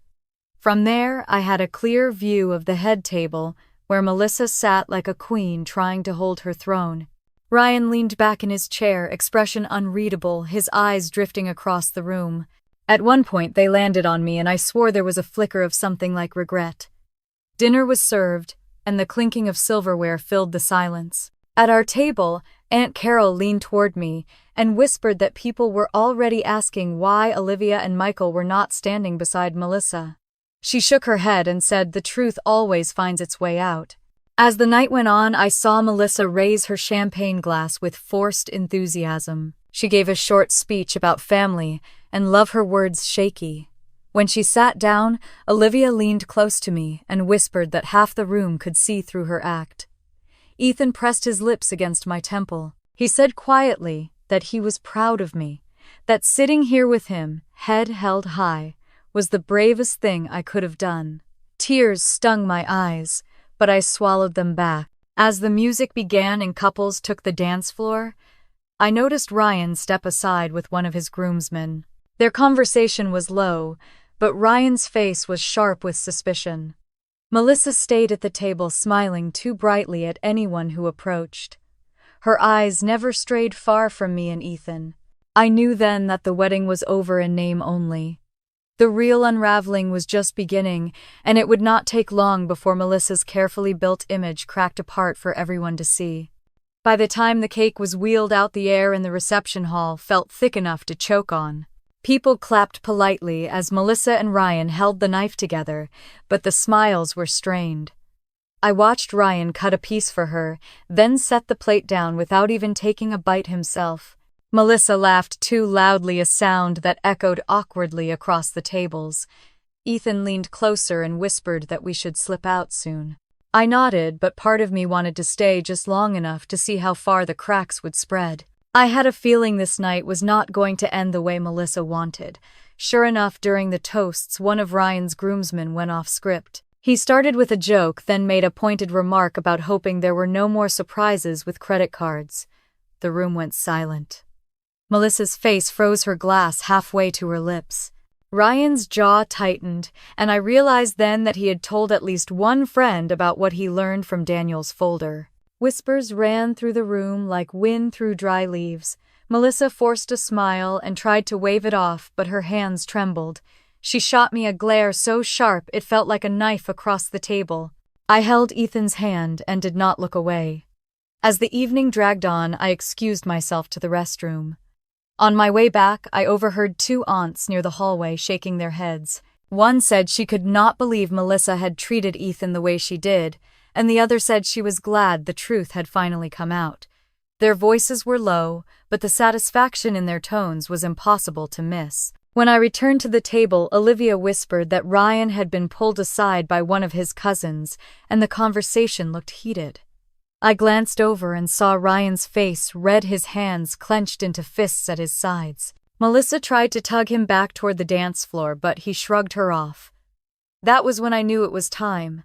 From there, I had a clear view of the head table, where Melissa sat like a queen trying to hold her throne. Ryan leaned back in his chair, expression unreadable, his eyes drifting across the room. At one point, they landed on me, and I swore there was a flicker of something like regret. Dinner was served, and the clinking of silverware filled the silence. At our table, Aunt Carol leaned toward me and whispered that people were already asking why Olivia and Michael were not standing beside Melissa. She shook her head and said the truth always finds its way out. As the night went on, I saw Melissa raise her champagne glass with forced enthusiasm. She gave a short speech about family and love, her words shaky. When she sat down, Olivia leaned close to me and whispered that half the room could see through her act. Ethan pressed his lips against my temple. He said quietly that he was proud of me, that sitting here with him, head held high, was the bravest thing I could have done. Tears stung my eyes, but I swallowed them back. As the music began and couples took the dance floor, I noticed Ryan step aside with one of his groomsmen. Their conversation was low, but Ryan's face was sharp with suspicion. Melissa stayed at the table, smiling too brightly at anyone who approached. Her eyes never strayed far from me and Ethan. I knew then that the wedding was over in name only. The real unraveling was just beginning, and it would not take long before Melissa's carefully built image cracked apart for everyone to see. By the time the cake was wheeled out, the air in the reception hall felt thick enough to choke on. People clapped politely as Melissa and Ryan held the knife together, but the smiles were strained. I watched Ryan cut a piece for her, then set the plate down without even taking a bite himself. Melissa laughed too loudly, a sound that echoed awkwardly across the tables. Ethan leaned closer and whispered that we should slip out soon. I nodded, but part of me wanted to stay just long enough to see how far the cracks would spread. I had a feeling this night was not going to end the way Melissa wanted. Sure enough, during the toasts, one of Ryan's groomsmen went off script. He started with a joke, then made a pointed remark about hoping there were no more surprises with credit cards. The room went silent. Melissa's face froze, her glass halfway to her lips. Ryan's jaw tightened, and I realized then that he had told at least one friend about what he learned from Daniel's folder. Whispers ran through the room like wind through dry leaves. Melissa forced a smile and tried to wave it off, but her hands trembled. She shot me a glare so sharp it felt like a knife across the table. I held Ethan's hand and did not look away. As the evening dragged on, I excused myself to the restroom. On my way back, I overheard two aunts near the hallway shaking their heads. One said she could not believe Melissa had treated Ethan the way she did, and the other said she was glad the truth had finally come out. Their voices were low, but the satisfaction in their tones was impossible to miss. When I returned to the table, Olivia whispered that Ryan had been pulled aside by one of his cousins, and the conversation looked heated. I glanced over and saw Ryan's face red, his hands clenched into fists at his sides. Melissa tried to tug him back toward the dance floor, but he shrugged her off. That was when I knew it was time.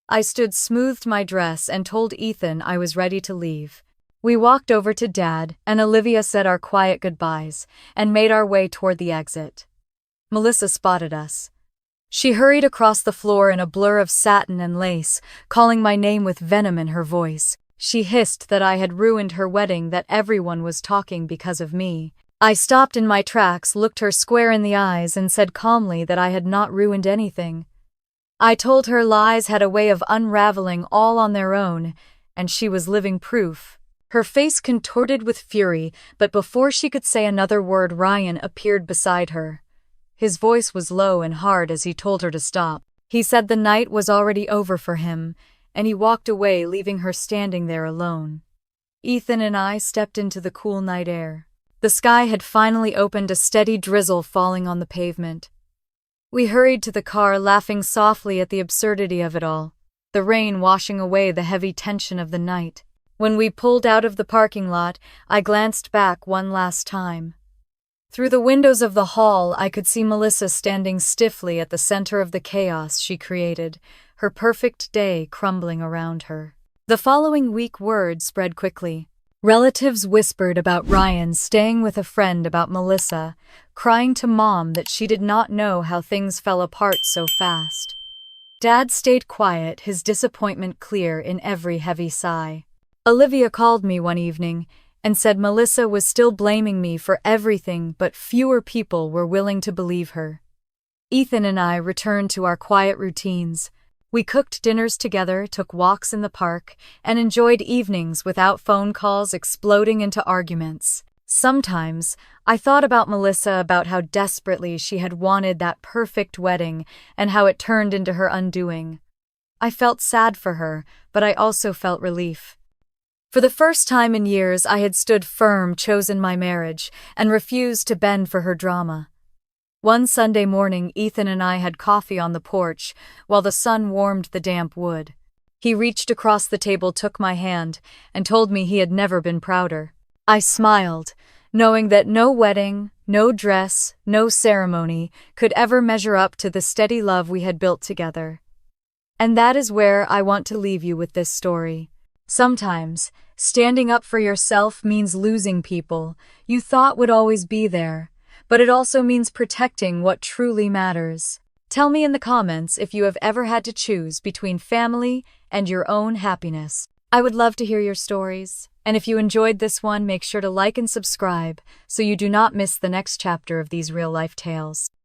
I smoothed my dress and told Ethan I was ready to leave. We walked over to Dad, and Olivia said our quiet goodbyes, and made our way toward the exit. Melissa spotted us. She hurried across the floor in a blur of satin and lace, calling my name with venom in her voice. She hissed that I had ruined her wedding, that everyone was talking because of me. I stopped in my tracks, looked her square in the eyes, and said calmly that I had not ruined anything. I told her lies had a way of unraveling all on their own, and she was living proof. Her face contorted with fury, but before she could say another word, Ryan appeared beside her. His voice was low and hard as he told her to stop. He said the night was already over for him, and he walked away, leaving her standing there alone. Ethan and I stepped into the cool night air. The sky had finally opened, a steady drizzle falling on the pavement. We hurried to the car, laughing softly at the absurdity of it all, the rain washing away the heavy tension of the night. When we pulled out of the parking lot, I glanced back one last time. Through the windows of the hall, I could see Melissa standing stiffly at the center of the chaos she created, her perfect day crumbling around her. The following week, word spread quickly. Relatives whispered about Ryan staying with a friend about Melissa, crying to Mom that she did not know how things fell apart so fast. Dad stayed quiet, his disappointment clear in every heavy sigh. Olivia called me one evening and said Melissa was still blaming me for everything, but fewer people were willing to believe her. Ethan and I returned to our quiet routines. We cooked dinners together, took walks in the park, and enjoyed evenings without phone calls exploding into arguments. Sometimes, I thought about Melissa, about how desperately she had wanted that perfect wedding and how it turned into her undoing. I felt sad for her, but I also felt relief. For the first time in years, I had stood firm, chosen my marriage, and refused to bend for her drama. One Sunday morning, Ethan and I had coffee on the porch while the sun warmed the damp wood. He reached across the table, took my hand, and told me he had never been prouder. I smiled, knowing that no wedding, no dress, no ceremony could ever measure up to the steady love we had built together. And that is where I want to leave you with this story. Sometimes, standing up for yourself means losing people you thought would always be there, but it also means protecting what truly matters. Tell me in the comments if you have ever had to choose between family and your own happiness. I would love to hear your stories. And if you enjoyed this one, make sure to like and subscribe so you do not miss the next chapter of these real-life tales.